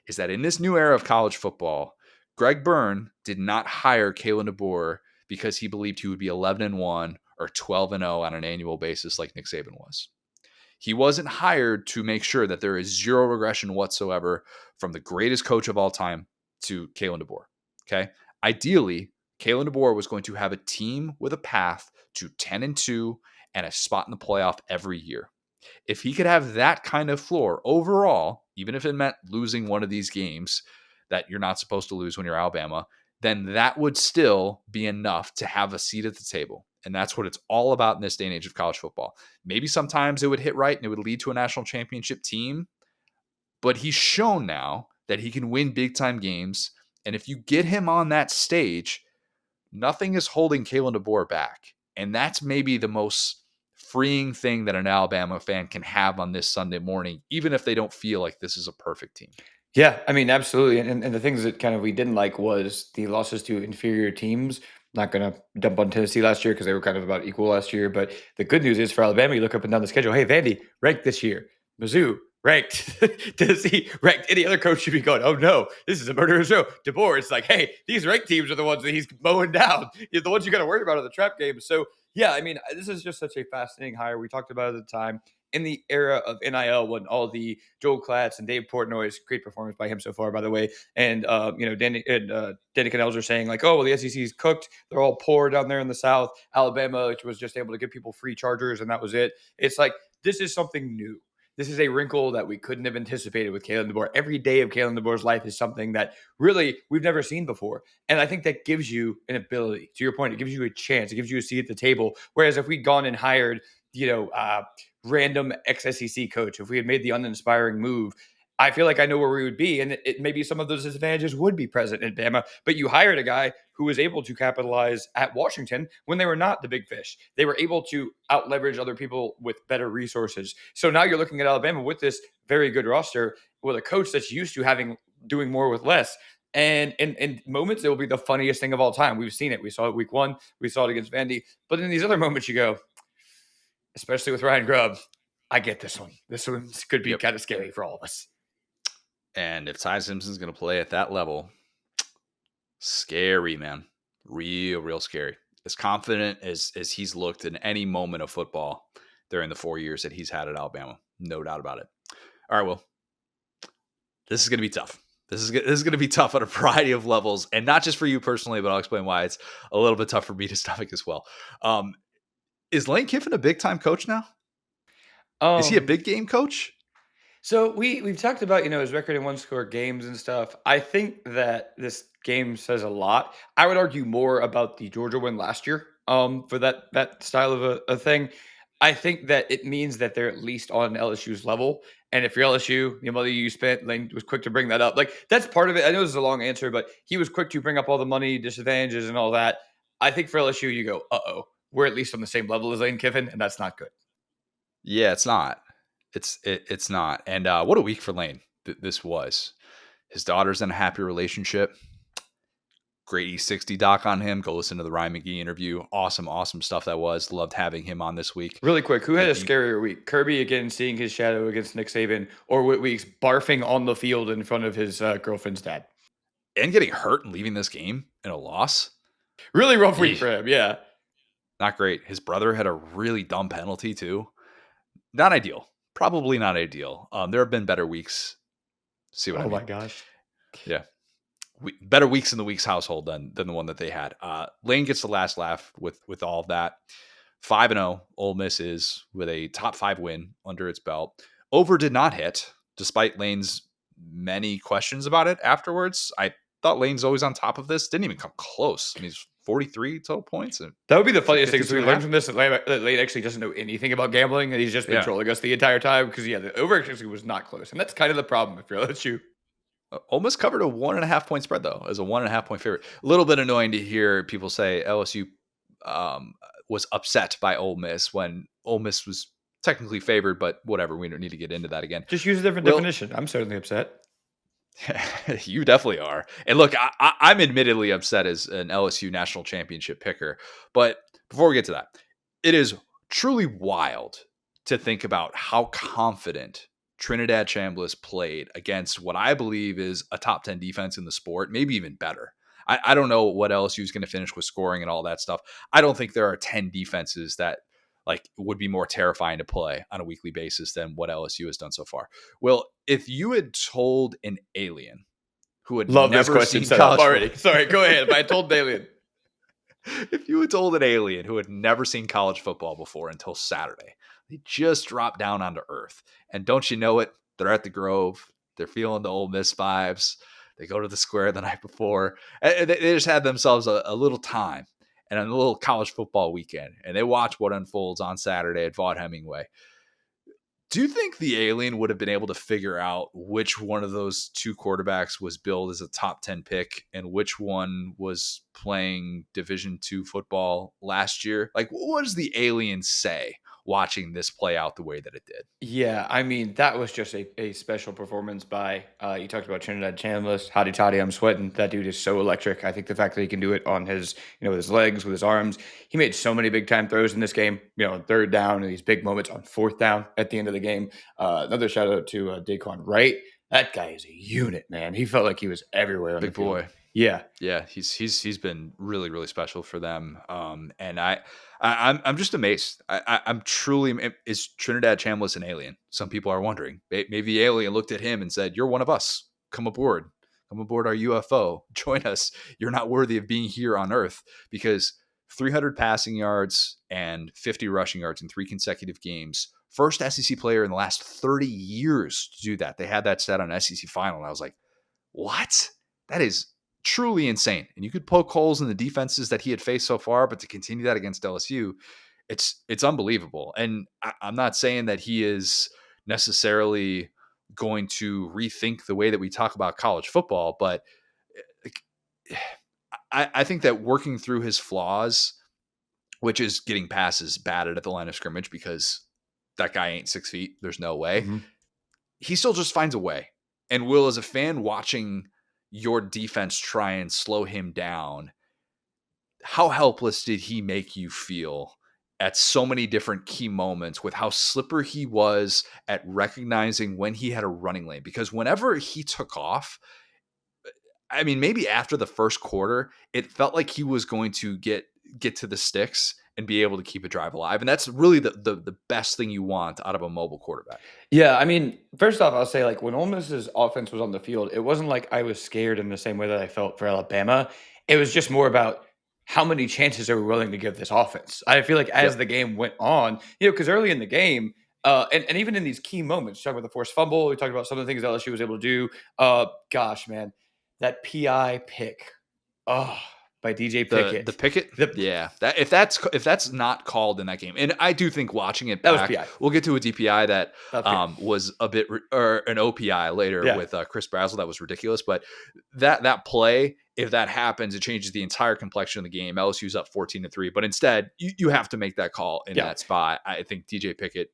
is that in this new era of college football, Greg Byrne did not hire Kalen DeBoer because he believed he would be 11-1 or 12-0 on an annual basis like Nick Saban was. He wasn't hired to make sure that there is zero regression whatsoever from the greatest coach of all time to Kalen DeBoer, okay? Ideally, Kalen DeBoer was going to have a team with a path to 10-2 and a spot in the playoff every year. If he could have that kind of floor overall, even if it meant losing one of these games that you're not supposed to lose when you're Alabama, then that would still be enough to have a seat at the table. And that's what it's all about in this day and age of college football. Maybe sometimes it would hit right and it would lead to a national championship team, but he's shown now that he can win big time games. And if you get him on that stage, nothing is holding Kalen DeBoer back. And that's maybe the most freeing thing that an Alabama fan can have on this Sunday morning, even if they don't feel like this is a perfect team. Yeah, I mean, absolutely. And the things that kind of we didn't like was the losses to inferior teams. Not going to dump on Tennessee last year because they were kind of about equal last year. But the good news is for Alabama, you look up and down the schedule. Hey, Vandy, ranked this year. Mizzou, ranked. Tennessee, ranked. Any other coach should be going, oh, no, this is a murderous show. DeBoer, it's like, hey, these ranked teams are the ones that he's mowing down. You're the ones you got to worry about in the trap game. So, yeah, I mean, this is just such a fascinating hire. We talked about it at the time. In the era of NIL, when all the Joel Klatz and Dave Portnoy's, great performance by him so far, by the way, and Danny Canels are saying like, oh, well, the SEC's cooked. They're all poor down there in the South. Alabama, which was just able to give people free chargers, and that was it. It's like, this is something new. this is a wrinkle that we couldn't have anticipated with Kalen DeBoer. Every day of Kalen DeBoer's life is something that really we've never seen before. And I think that gives you an ability. To your point, it gives you a chance. It gives you a seat at the table. Whereas if we'd gone and hired, random ex-SEC coach, if we had made the uninspiring move, I feel like I know where we would be. And it maybe some of those disadvantages would be present in Bama. But you hired a guy who was able to capitalize at Washington when they were not the big fish. They were able to out leverage other people with better resources. So now you're looking at Alabama with this very good roster with a coach that's used to doing more with less. And in moments, it will be the funniest thing of all time. We've seen it. We saw it week 1. We saw it against Vandy. But in these other moments, you go, especially with Ryan Grubb, I get this one. This one could be kind of scary for all of us. And if Ty Simpson's going to play at that level, scary, man. Real scary. As confident as he's looked in any moment of football during the 4 years that he's had at Alabama. No doubt about it. All right, well, this is going to be tough. This is going to be tough on a variety of levels, and not just for you personally, but I'll explain why it's a little bit tough for me to stomach as well. Is Lane Kiffin a big-time coach now? Is he a big game coach? So we've talked about, his record in one-score games and stuff. I think that this game says a lot. I would argue more about the Georgia win last year for that style of a thing. I think that it means that they're at least on LSU's level. And if you're LSU, the money you spent, Lane was quick to bring that up. Like, that's part of it. I know this is a long answer, but he was quick to bring up all the money disadvantages and all that. I think for LSU, you go, we're at least on the same level as Lane Kiffin, and that's not good. Yeah, it's not. It's not. And what a week for Lane this was. His daughter's in a happy relationship. Great E60 doc on him. Go listen to the Ryan McGee interview. Awesome stuff that was. Loved having him on this week. Really quick, who had a scarier week? Kirby again seeing his shadow against Nick Saban, or Whit Weeks barfing on the field in front of his girlfriend's dad? And getting hurt and leaving this game in a loss. Really rough week for him, yeah. Not great. His brother had a really dumb penalty too. Not ideal. Probably not ideal. There have been better weeks. See what I mean? Oh my gosh. Yeah. Better weeks in the Weeks household than the one that they had. Lane gets the last laugh with all of that. 5-0, Ole Miss is with a top 5 win under its belt. Over did not hit, despite Lane's many questions about it afterwards. I thought Lane's always on top of this. Didn't even come close. I mean, he's 43 total points. That would be the funniest thing. So we learned from this that Lane actually doesn't know anything about gambling, and he's just been trolling us the entire time because, the over actually was not close. And that's kind of the problem if you're LSU. Almost covered a 1.5 point spread, though, as a 1.5 point favorite. A little bit annoying to hear people say LSU was upset by Ole Miss when Ole Miss was technically favored, but whatever. We don't need to get into that again. Just use a different definition. I'm certainly upset. You definitely are. And look, I'm admittedly upset as an LSU national championship picker. But before we get to that, it is truly wild to think about how confident Trinidad Chambliss played against what I believe is a top 10 defense in the sport, maybe even better. I don't know what LSU is going to finish with scoring and all that stuff. I don't think there are 10 defenses that would be more terrifying to play on a weekly basis than what LSU has done so far. Well, if you had told an alien who had never seen college already. Sorry, go ahead. If I told an alien. If you had told an alien who had never seen college football before until Saturday, they just dropped down onto earth. And don't you know it? They're at the Grove. They're feeling the Ole Miss vibes. They go to the Square the night before. And they just had themselves a little time and a little college football weekend. And they watch what unfolds on Saturday at Vaught Hemingway. Do you think the alien would have been able to figure out which one of those two quarterbacks was billed as a top 10 pick and which one was playing Division II football last year? What does the alien say watching this play out the way that it did? Yeah, I mean, that was just a special performance by, you talked about Trinidad Chambliss, Hotty Toddy, I'm sweating. That dude is so electric. I think the fact that he can do it on his, with his legs, with his arms, he made so many big time throws in this game, third down and these big moments on fourth down at the end of the game. Another shout out to Daquan Wright. That guy is a unit, man. He felt like he was everywhere on big the field. Boy. Yeah. He's been really, really special for them. And I'm just amazed. I'm truly, is Trinidad Chambliss an alien? Some people are wondering. Maybe the alien looked at him and said, "You're one of us. Come aboard our UFO. Join us. You're not worthy of being here on Earth," because 300 passing yards and 50 rushing yards in 3 consecutive games First SEC player in the last 30 years to do that. They had that stat on SEC final, and I was like, what? That is truly insane. And you could poke holes in the defenses that he had faced so far, but to continue that against LSU, it's unbelievable. And I'm not saying that he is necessarily going to rethink the way that we talk about college football, but I think that working through his flaws, which is getting passes batted at the line of scrimmage because that guy ain't 6 feet, there's no way. Mm-hmm. He still just finds a way. And Will, as a fan watching your defense try and slow him down, how helpless did he make you feel at so many different key moments with how slippery he was at recognizing when he had a running lane? Because whenever he took off, I mean, maybe after the first quarter, it felt like he was going to get to the sticks and be able to keep a drive alive. And that's really the best thing you want out of a mobile quarterback. Yeah, I mean, first off, I'll say, like, when Ole Miss's offense was on the field, it wasn't like I was scared in the same way that I felt for Alabama. It was just more about how many chances are we willing to give this offense. I feel like as the game went on, because early in the game, and even in these key moments, talking about the forced fumble, we talked about some of the things LSU was able to do. Gosh, man, that PI pick, by DJ Pickett. The Pickett, yeah. That if that's not called in that game, and I do think watching it back, that was PI. We'll get to a DPI that was a bit, or an OPI later with Chris Brazzell that was ridiculous. But that play, if that happens, it changes the entire complexion of the game. LSU's up 14-3, but instead you have to make that call in that spot. I think DJ Pickett,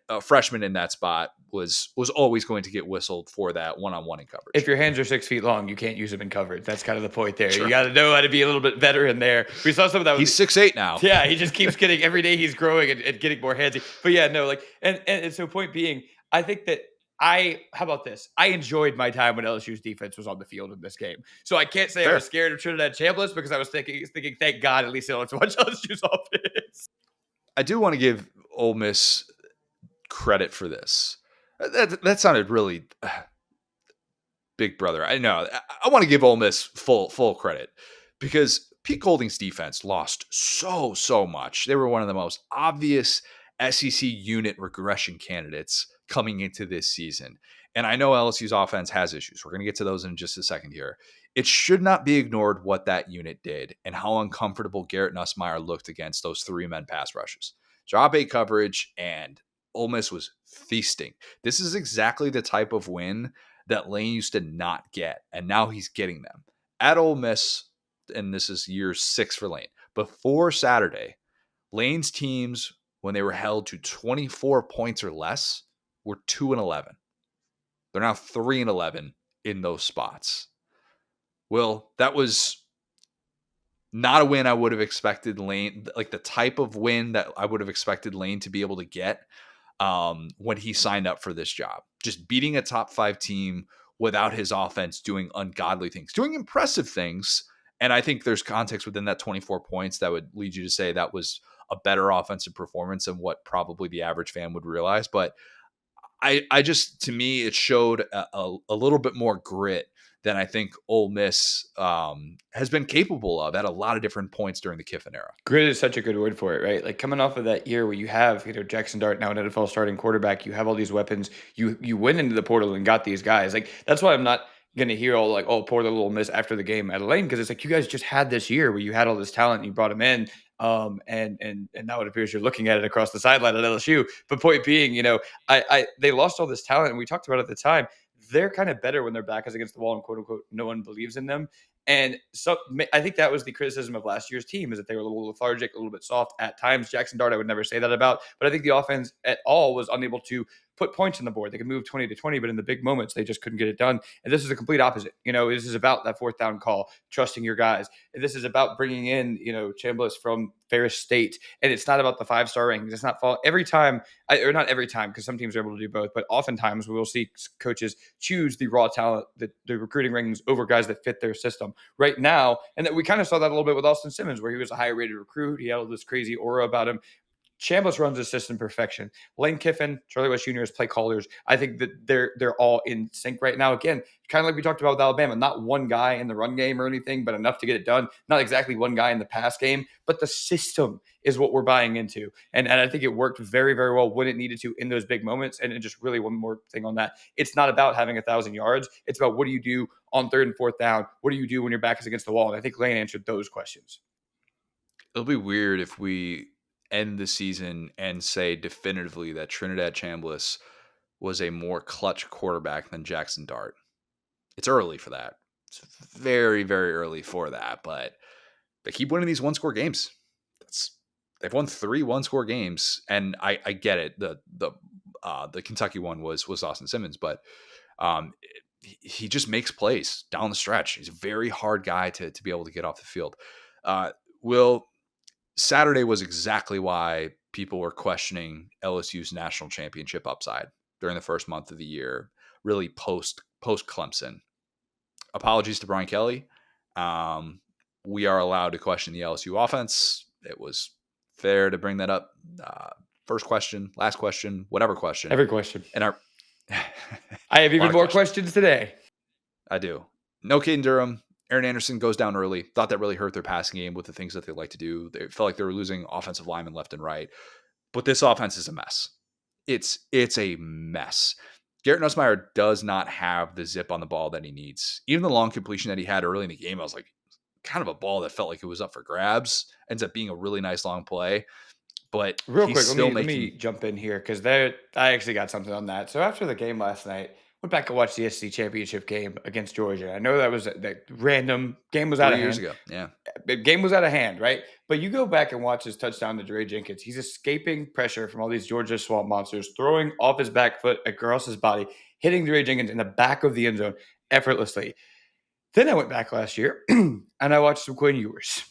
a freshman in that spot, was always going to get whistled for that one-on-one in coverage. If your hands are 6 feet long, you can't use them in coverage. That's kind of the point there. Sure. You got to know how to be a little bit better in there. We saw some of that. He's 6'8" now. Yeah, he just keeps getting, every day he's growing and getting more handsy. But yeah, no, like, and so point being, I think that how about this? I enjoyed my time when LSU's defense was on the field in this game. So I can't say I was scared of Trinidad Chambliss because I was thinking, thank God, at least I don't have to watch LSU's offense. I do want to give Ole Miss credit for this. That sounded really big brother. I know. I want to give Ole Miss full credit because Pete Golding's defense lost so much. They were one of the most obvious SEC unit regression candidates coming into this season. And I know LSU's offense has issues. We're going to get to those in just a second here. It should not be ignored what that unit did and how uncomfortable Garrett Nussmeier looked against those 3-man pass rushes. Drop 8 coverage, and Ole Miss was feasting. This is exactly the type of win that Lane used to not get, and now he's getting them. At Ole Miss, and this is year 6 for Lane, before Saturday, Lane's teams, when they were held to 24 points or less, were 2-11. They're now 3-11 in those spots. Well, that was not a win I would have expected Lane, like the type of win that I would have expected Lane to be able to get when he signed up for this job. Just beating a top 5 team without his offense doing ungodly things, doing impressive things. And I think there's context within that 24 points that would lead you to say that was a better offensive performance than what probably the average fan would realize. But I just, to me, it showed a little bit more grit than I think Ole Miss has been capable of at a lot of different points during the Kiffin era. Grit is such a good word for it, right? Like coming off of that year where you have, Jackson Dart, now an NFL starting quarterback, you have all these weapons, you went into the portal and got these guys. Like that's why I'm not going to hear all like, oh, poor little Ole Miss after the game at Lane, because it's like you guys just had this year where you had all this talent and you brought them in. And now it appears you're looking at it across the sideline at LSU. But point being, they lost all this talent, and we talked about it at the time. They're kind of better when their back is against the wall and quote unquote no one believes in them. And so I think that was the criticism of last year's team, is that they were a little lethargic, a little bit soft at times. Jackson Dart, I would never say that about, but I think the offense at all was unable to put points on the board. They could move 20-20, but in the big moments, they just couldn't get it done. And this is the complete opposite. This is about that 4th down call, trusting your guys. And this is about bringing in, Chambliss from Ferris State. And it's not about the 5-star rankings. It's not every time, or not every time, because some teams are able to do both, but oftentimes we will see coaches choose the raw talent, the recruiting rankings over guys that fit their system right now. And that we kind of saw that a little bit with Austin Simmons, where he was a higher rated recruit. He had all this crazy aura about him. Chambliss runs the system perfection. Lane Kiffin, Charlie West Jr. as play callers. I think that they're all in sync right now. Again, kind of like we talked about with Alabama, not one guy in the run game or anything, but enough to get it done. Not exactly one guy in the pass game, but the system is what we're buying into. And I think it worked very, very well when it needed to in those big moments. And just really one more thing on that. It's not about having 1,000 yards. It's about what do you do on 3rd and 4th down? What do you do when your back is against the wall? And I think Lane answered those questions. It'll be weird if we end the season and say definitively that Trinidad Chambliss was a more clutch quarterback than Jackson Dart. It's early for that. It's very, very early for that, but they keep winning these one-score games. They've won 3 one-score games, and I get it. The Kentucky one was Austin Simmons, but he just makes plays down the stretch. He's a very hard guy to be able to get off the field. Saturday was exactly why people were questioning LSU's national championship upside during the first month of the year, really post Clemson. Apologies to Brian Kelly. We are allowed to question the LSU offense. It was fair to bring that up. First question, last question, whatever question. Every question. And I have even more questions today. I do. No Caden Durham. Aaron Anderson goes down early. Thought that really hurt their passing game with the things that they like to do. They felt like they were losing offensive linemen left and right. But this offense is a mess. It's a mess. Garrett Nussmeier does not have the zip on the ball that he needs. Even the long completion that he had early in the game, I was like, kind of a ball that felt like it was up for grabs. Ends up being a really nice long play. But real quick, let me jump in here because I actually got something on that. So after the game last night, went back and watched the SEC championship game against Georgia. I know that was that random game was out of hand. 3 years ago. Yeah. The game was out of hand, right? But you go back and watch his touchdown to DeRay Jenkins. He's escaping pressure from all these Georgia swamp monsters, throwing off his back foot across his body, hitting DeRay Jenkins in the back of the end zone effortlessly. Then I went back last year and I watched some Quinn Ewers.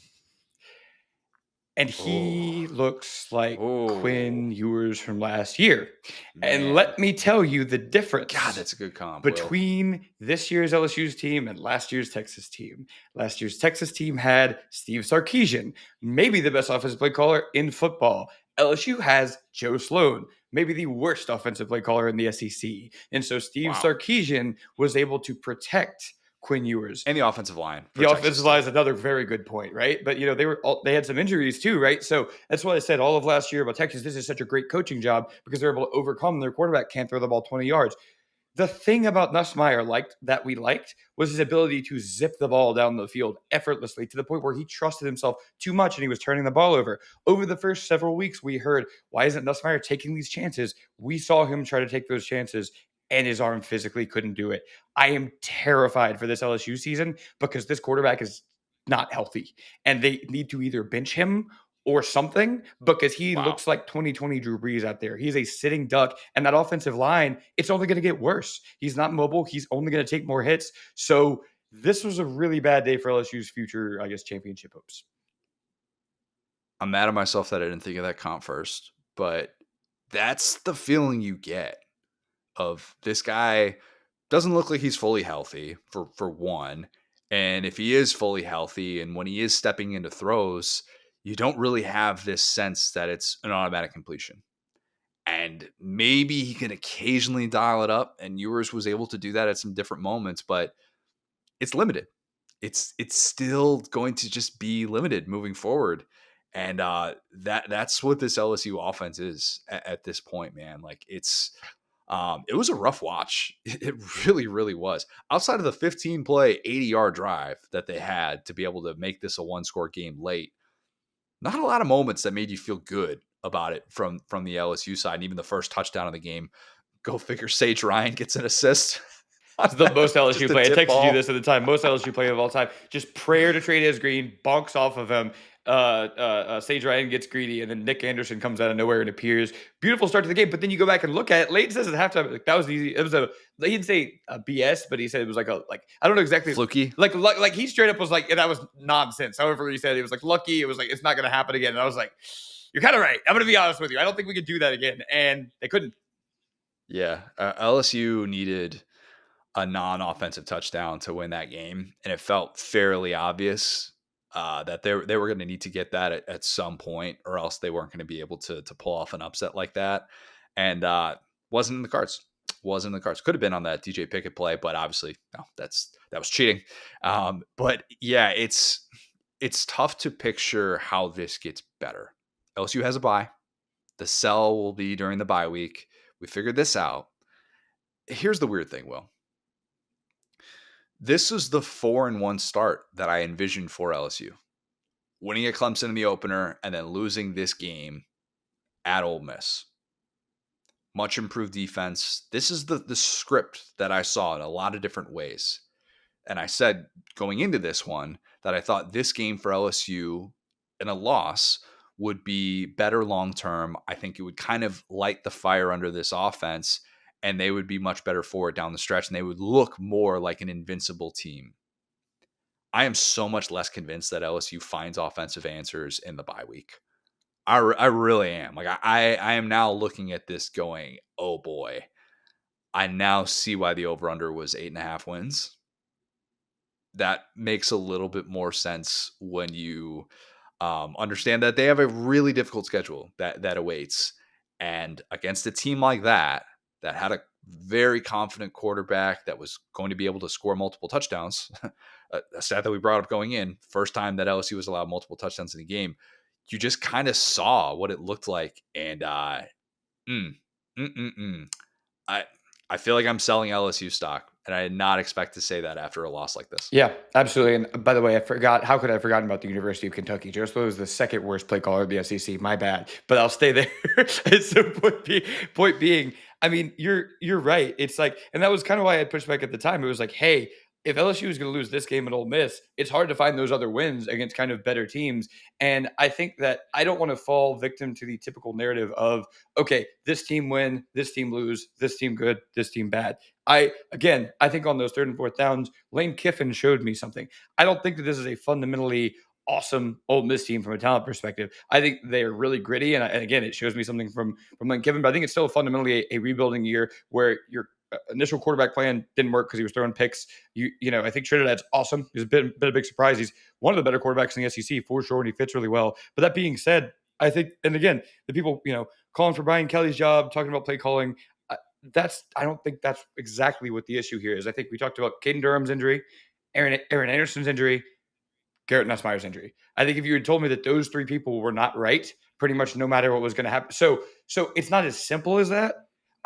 And he looks like Quinn Ewers from last year. Man. And let me tell you the difference. God, that's a good comp. Between this year's LSU's team and last year's Texas team. Last year's Texas team had Steve Sarkisian, maybe the best offensive play caller in football. LSU has Joe Sloan, maybe the worst offensive play caller in the SEC. And so Steve Sarkisian was able to protect Quinn Ewers and the offensive line. The offensive line is another very good point, right? But they had some injuries too, right? So that's why I said all of last year about Texas. This is such a great coaching job because they're able to overcome their quarterback can't throw the ball 20 yards. The thing about Nussmeier we liked was his ability to zip the ball down the field effortlessly to the point where he trusted himself too much and he was turning the ball over. Over the first several weeks, we heard, why isn't Nussmeier taking these chances? We saw him try to take those chances and his arm physically couldn't do it. I am terrified for this LSU season because this quarterback is not healthy and they need to either bench him or something because he looks like 2020 Drew Brees out there. He's a sitting duck, and that offensive line, it's only going to get worse. He's not mobile. He's only going to take more hits. So this was a really bad day for LSU's future, championship hopes. I'm mad at myself that I didn't think of that comp first, but that's the feeling you get of this guy doesn't look like he's fully healthy for one. And if he is fully healthy and when he is stepping into throws, you don't really have this sense that it's an automatic completion. And maybe he can occasionally dial it up, and Ewers was able to do that at some different moments, but it's limited. It's still going to just be limited moving forward. And that's what this LSU offense is at this point, man. Like it was a rough watch. It really, really was. Outside of the 15-play, 80-yard drive that they had to be able to make this a one-score game late, not a lot of moments that made you feel good about it from the LSU side. And even the first touchdown of the game, go figure, Sage Ryan gets an assist. It's the most LSU play. I texted you this at the time. Most LSU play of all time. Just prayer to Trey Green, bonks off of him. Sage Ryan gets greedy, and then Nick Anderson comes out of nowhere and appears. Beautiful start to the game, but then you go back and look at it. Leighton says at halftime, like, that was easy. It was he didn't say a BS, but he said it was like I don't know exactly. Fluky. Like he straight up was like, that was nonsense. However he said it was like lucky. It was like, it's not going to happen again. And I was like, you're kind of right. I'm going to be honest with you. I don't think we could do that again. And they couldn't. Yeah. LSU needed a non-offensive touchdown to win that game, and it felt fairly obvious that they were going to need to get that at some point, or else they weren't going to be able to pull off an upset like that. And wasn't in the cards. Wasn't in the cards. Could have been on that DJ Pickett play, but obviously, no, that was cheating. But yeah, it's tough to picture how this gets better. LSU has a bye. The sell will be during the bye week. We figured this out. Here's the weird thing, Will. This is the 4-1 start that I envisioned for LSU. Winning at Clemson in the opener and then losing this game at Ole Miss. Much improved defense. This is the script that I saw in a lot of different ways. And I said going into this one that I thought this game for LSU in a loss would be better long-term. I think it would kind of light the fire under this offense, and they would be much better for it down the stretch, and they would look more like an invincible team. I am so much less convinced that LSU finds offensive answers in the bye week. I really am. Like I am now looking at this going, oh boy, I now see why the over-under was 8.5 wins. That makes a little bit more sense when you understand that they have a really difficult schedule that awaits. And against a team like that had a very confident quarterback that was going to be able to score multiple touchdowns, a stat that we brought up going in, first time that LSU was allowed multiple touchdowns in a game, you just kind of saw what it looked like. And I feel like I'm selling LSU stock, and I did not expect to say that after a loss like this. Yeah, absolutely. And by the way, I forgot. How could I have forgotten about the University of Kentucky? Joe Slow is the second worst play caller of the SEC. My bad, but I'll stay there. And so point being, I mean, you're right. It's like, and that was kind of why I had pushed back at the time. It was like, hey, if LSU is going to lose this game at Ole Miss, it's hard to find those other wins against kind of better teams. And I think that I don't want to fall victim to the typical narrative of, okay, this team win, this team lose, this team good, this team bad. I think on those 3rd and 4th downs, Lane Kiffin showed me something. I don't think that this is a fundamentally awesome Ole Miss team from a talent perspective. I think they're really gritty, and again, it shows me something from Lane Kiffin. But I think it's still fundamentally a rebuilding year where your initial quarterback plan didn't work because he was throwing picks. I think Trinidad's awesome. He's been a big surprise. He's one of the better quarterbacks in the SEC for sure, and he fits really well. But that being said, I think, and again, the people calling for Brian Kelly's job, talking about play calling. I don't think that's exactly what the issue here is. I think we talked about Caden Durham's injury, Aaron Anderson's injury, Garrett Nussmeier's injury. I think if you had told me that those 3 people were not right, pretty much no matter what was going to happen. So it's not as simple as that,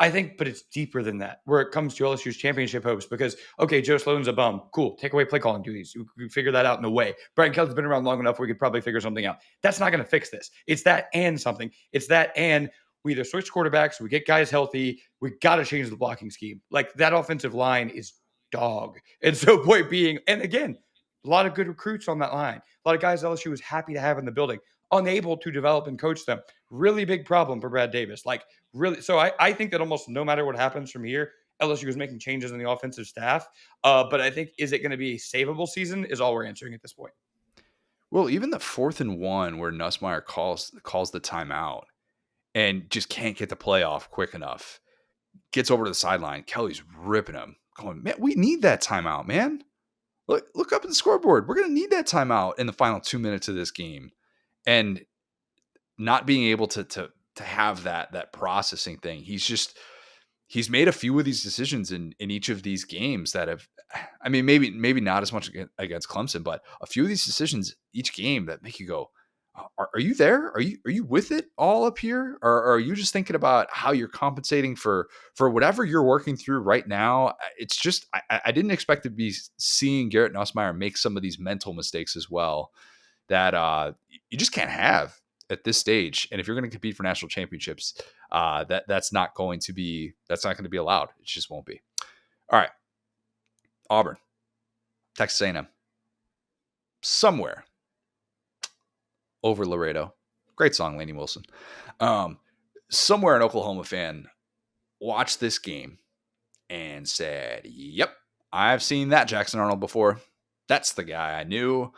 I think, but it's deeper than that where it comes to LSU's championship hopes because, okay, Joe Sloan's a bum. Cool. Take away play calling duties. We could figure that out in a way. Brian Kelly's been around long enough where we could probably figure something out. That's not going to fix this. It's that and something. It's that and we either switch quarterbacks, we get guys healthy, we got to change the blocking scheme. Like that offensive line is dog. And so point being, and again, a lot of good recruits on that line. A lot of guys LSU was happy to have in the building, unable to develop and coach them. Really big problem for Brad Davis. Like really. So I think that almost no matter what happens from here, LSU is making changes in the offensive staff. But I think, is it going to be a savable season is all we're answering at this point. Well, even the 4th and 1 where Nussmeier calls the timeout and just can't get the play off quick enough. Gets over to the sideline. Kelly's ripping him. Going, man, we need that timeout, man. Look up at the scoreboard. We're going to need that timeout in the final 2 minutes of this game. And not being able to have that processing thing. He's made a few of these decisions in each of these games that have, I mean, maybe not as much against Clemson, but a few of these decisions each game that make you go, are you there? Are you with it all up here? Or are you just thinking about how you're compensating for whatever you're working through right now? It's just, I didn't expect to be seeing Garrett Nussmeier make some of these mental mistakes as well that you just can't have at this stage. And if you're going to compete for national championships, that's not going to be allowed. It just won't be. All right. Auburn, Texas A&M, somewhere over Laredo. Great song, Lainey Wilson. Somewhere an Oklahoma fan watched this game and said, yep, I've seen that Jackson Arnold before. That's the guy I knew.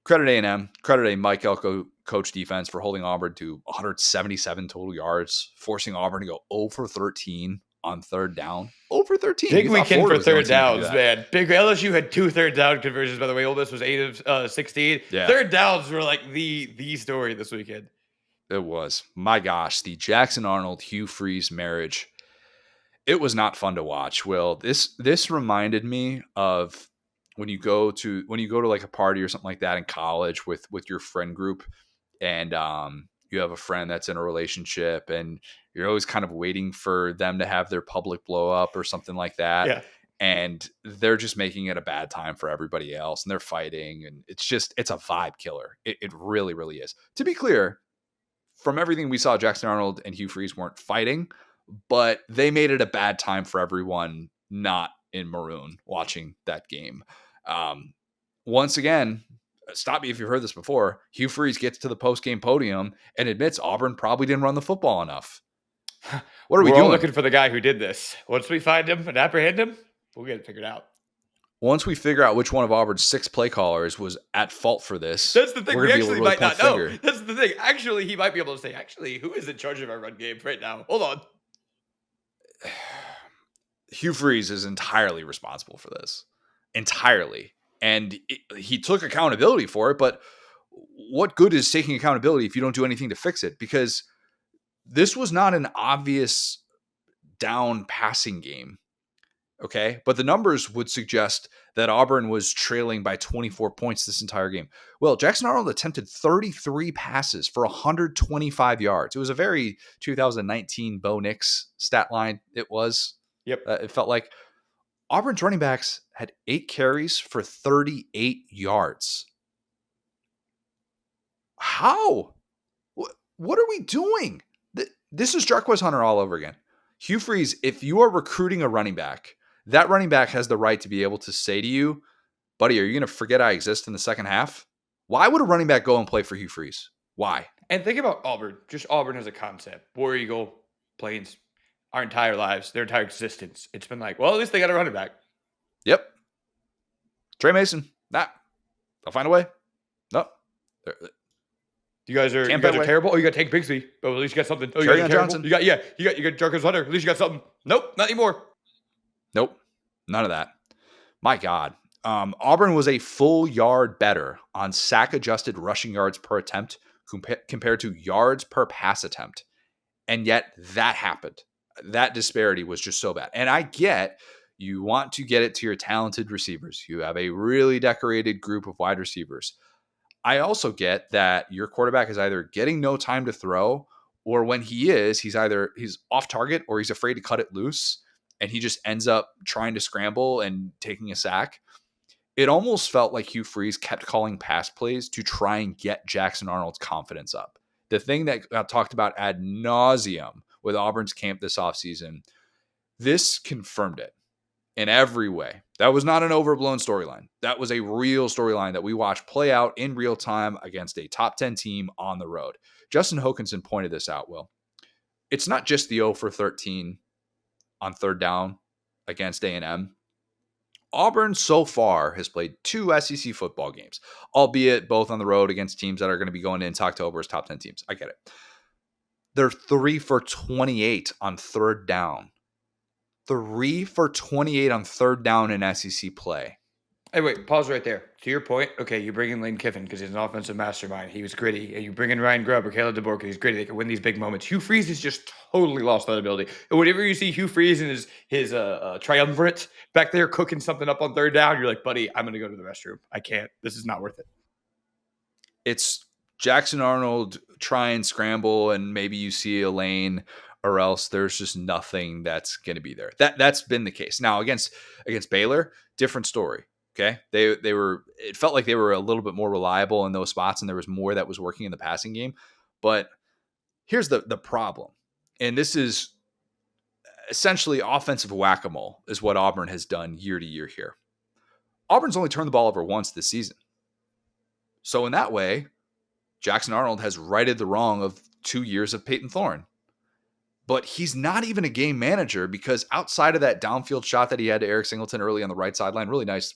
Credit A&M, credit a Mike Elko coach defense for holding Auburn to 177 total yards, forcing Auburn to go 0 for 13 on third down. Over 13. Big You thought weekend Florida for was the only third team that could do downs, that. man. Big LSU had 2 third down conversions, by the way. Ole Miss was 8 of 16. Yeah. Third downs were like the story this weekend. It was. My gosh, the Jackson Arnold Hugh Freeze marriage. It was not fun to watch. Will, this reminded me of when you go to like a party or something like that in college with your friend group, and you have a friend that's in a relationship, and you're always kind of waiting for them to have their public blow up or something like that. Yeah. And they're just making it a bad time for everybody else, and they're fighting, and it's a vibe killer. It really, really is. To be clear, from everything we saw, Jackson Arnold and Hugh Freeze weren't fighting, but they made it a bad time for everyone not in maroon watching that game. Once again, stop me if you've heard this before, Hugh Freeze gets to the post-game podium and admits Auburn probably didn't run the football enough. What are we doing? We're all looking for the guy who did this. Once we find him and apprehend him, we'll get it figured out. Once we figure out which one of Auburn's 6 play callers was at fault for this, that's the thing. We actually might not know. Finger. That's the thing. Actually, he might be able to say, actually, who is in charge of our run game right now? Hold on. Hugh Freeze is entirely responsible for this. Entirely. And he took accountability for it, but what good is taking accountability if you don't do anything to fix it? Because this was not an obvious down passing game. Okay. But the numbers would suggest that Auburn was trailing by 24 points this entire game. Well, Jackson Arnold attempted 33 passes for 125 yards. It was a very 2019 Bo Nix stat line. It was. Yep. It felt like Auburn's running backs had 8 carries for 38 yards. How? What are we doing? This is Jarquez Hunter all over again. Hugh Freeze, if you are recruiting a running back, that running back has the right to be able to say to you, buddy, are you going to forget I exist in the second half? Why would a running back go and play for Hugh Freeze? Why? And think about Auburn. Just Auburn as a concept. War Eagle, Plains, our entire lives, their entire existence. It's been like, well, at least they got a running back. Yep. Trey Mason. They'll find a way. No. You guys are terrible. Oh, you got Tank Bigsby. Oh, at least you got something. Oh, you got Johnson. You got Jarquez Hunter. At least you got something. Nope, not anymore. Nope, none of that. My God. Auburn was a full yard better on sack-adjusted rushing yards per attempt compared to yards per pass attempt. And yet that happened. That disparity was just so bad. And I get you want to get it to your talented receivers. You have a really decorated group of wide receivers. I also get that your quarterback is either getting no time to throw, or when he is, he's off target or he's afraid to cut it loose. And he just ends up trying to scramble and taking a sack. It almost felt like Hugh Freeze kept calling pass plays to try and get Jackson Arnold's confidence up. The thing that got talked about ad nauseum with Auburn's camp this offseason, this confirmed it in every way. That was not an overblown storyline. That was a real storyline that we watched play out in real time against a top 10 team on the road. Justin Hokanson pointed this out, Will. It's not just the 0 for 13 on third down against A&M. Auburn so far has played 2 SEC football games, albeit both on the road against teams that are going to be going into October as top 10 teams. I get it. They're 3 for 28 on third down. 3 for 28 on third down in SEC play. Hey, wait, pause right there. To your point, okay, you bring in Lane Kiffin because he's an offensive mastermind. He was gritty. And you bring in Ryan Grubb or Kalen DeBoer because he's gritty. They can win these big moments. Hugh Freeze has just totally lost that ability. And whenever you see Hugh Freeze and his triumvirate back there cooking something up on third down, you're like, buddy, I'm going to go to the restroom. I can't. This is not worth it. It's Jackson Arnold try and scramble, and maybe you see a lane, or else there's just nothing that's going to be there. That's been the case. Now against Baylor, different story. Okay. It felt like they were a little bit more reliable in those spots, and there was more that was working in the passing game. But here's the problem. And this is essentially offensive whack-a-mole is what Auburn has done year to year here. Auburn's only turned the ball over once this season. So in that way, Jackson Arnold has righted the wrong of 2 years of Peyton Thorne. But he's not even a game manager, because outside of that downfield shot that he had to Eric Singleton early on the right sideline, really nice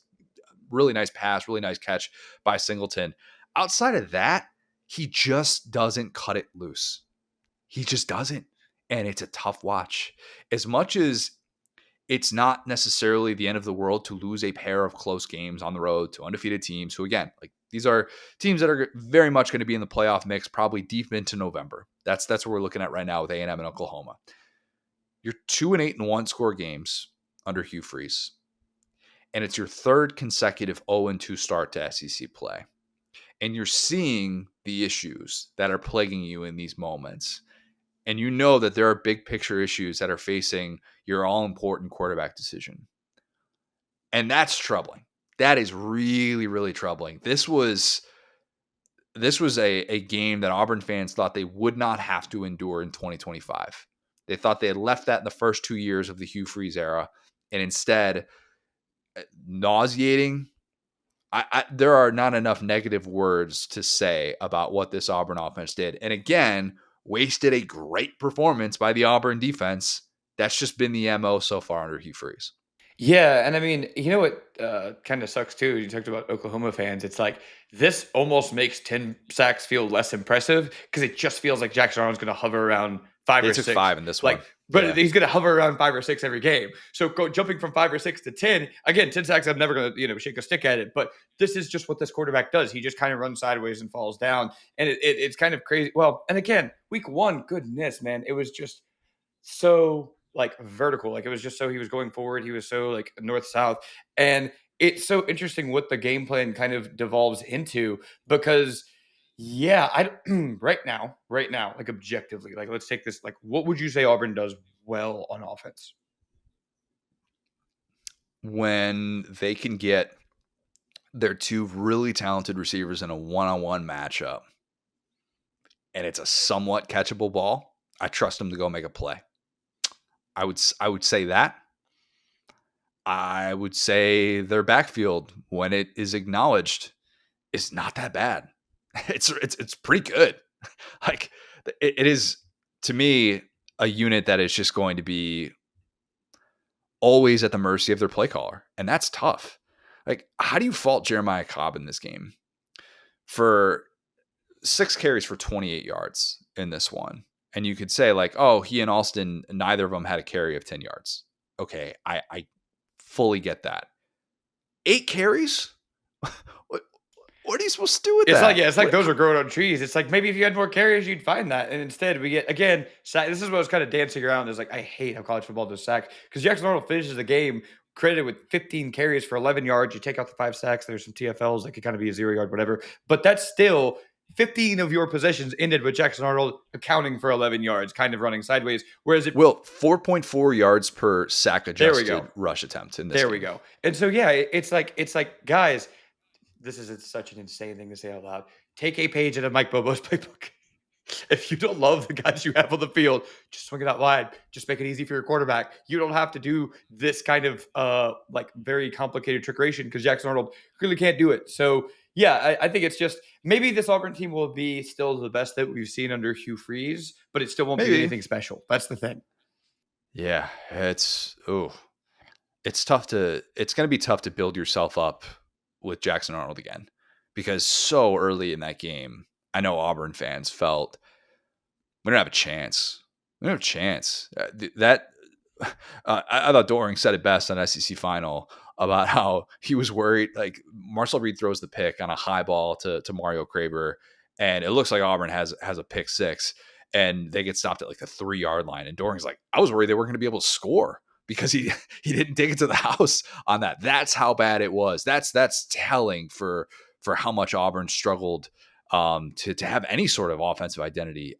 pass, really nice catch by Singleton. Outside of that, he just doesn't cut it loose. He just doesn't. and it's a tough watch. As much as it's not necessarily the end of the world to lose a pair of close games on the road to undefeated teams who, again, like these are teams that are very much going to be in the playoff mix probably deep into November. That's what we're looking at right now with A&M and Oklahoma. You're 2-8 in one-score games under Hugh Freeze, and it's your third consecutive 0-2 start to SEC play. And you're seeing the issues that are plaguing you in these moments. And you know that there are big picture issues that are facing your all-important quarterback decision. And that's troubling. That is really, really troubling. This was a game that Auburn fans thought they would not have to endure in 2025. They thought they had left that in the first 2 years of the Hugh Freeze era. And instead, nauseating. There are not enough negative words to say about what this Auburn offense did. And again, wasted a great performance by the Auburn defense. That's just been the MO so far under Hugh Freeze. Yeah, and I mean, you know what kind of sucks too? You talked about Oklahoma fans. It's like this almost makes 10 sacks feel less impressive because it just feels like Jackson Arnold's going to hover around five They or took six. 5 in this one. But he's going to hover around 5 or 6 every game. So jumping from 5 or 6 to 10, again, 10 sacks, I'm never going to shake a stick at it. But this is just what this quarterback does. He just kind of runs sideways and falls down, and it's kind of crazy. Well, and again, week 1, goodness, man, it was just so like vertical. Like it was just so he was going forward. He was so like north south, and it's so interesting what the game plan kind of devolves into because. Yeah, right now, like objectively, like let's take this. Like, what would you say Auburn does well on offense? When they can get their 2 really talented receivers in a one-on-one matchup, and it's a somewhat catchable ball, I trust them to go make a play. I would say that. I would say their backfield, when it is acknowledged, is not that bad. It's pretty good. Like it is, to me, a unit that is just going to be always at the mercy of their play caller, and that's tough. Like, how do you fault Jeremiah Cobb in this game for 6 carries for 28 yards in this one? And you could say like, oh, he and Alston, neither of them had a carry of 10 yards. Okay, I fully get that. 8 carries? What are you supposed to do with that? It's like those are growing on trees. It's like maybe if you had more carries, you'd find that. And instead, we get again. This is what I was kind of dancing around. Is like I hate how college football does sack because Jackson Arnold finishes the game credited with 15 carries for 11 yards. You take out the 5 sacks. There's some TFLs that could kind of be a 0-yard, whatever. But that's still 15 of your possessions ended with Jackson Arnold accounting for 11 yards, kind of running sideways. Whereas 4.4 yards per sack adjusted rush attempt in this. There we go. And so yeah, it's like guys. This is such an insane thing to say out loud. Take a page out of Mike Bobo's playbook. If you don't love the guys you have on the field, just swing it out wide. Just make it easy for your quarterback. You don't have to do this kind of like very complicated trickeration because Jackson Arnold really can't do it. So yeah, I think it's just maybe this Auburn team will be still the best that we've seen under Hugh Freeze, but it still won't be anything special. That's the thing. Yeah, it's going to be tough to build yourself up with Jackson Arnold again, because so early in that game, I know Auburn fans felt we don't have a chance. We don't have a chance. I thought Doering said it best on SEC Final about how he was worried. Like Marcel Reed throws the pick on a high ball to Mario Kraber, and it looks like Auburn has a pick 6, and they get stopped at like the 3-yard line. And Doering's like, I was worried they weren't going to be able to score because he didn't take it to the house on that. That's how bad it was. That's telling for how much Auburn struggled to have any sort of offensive identity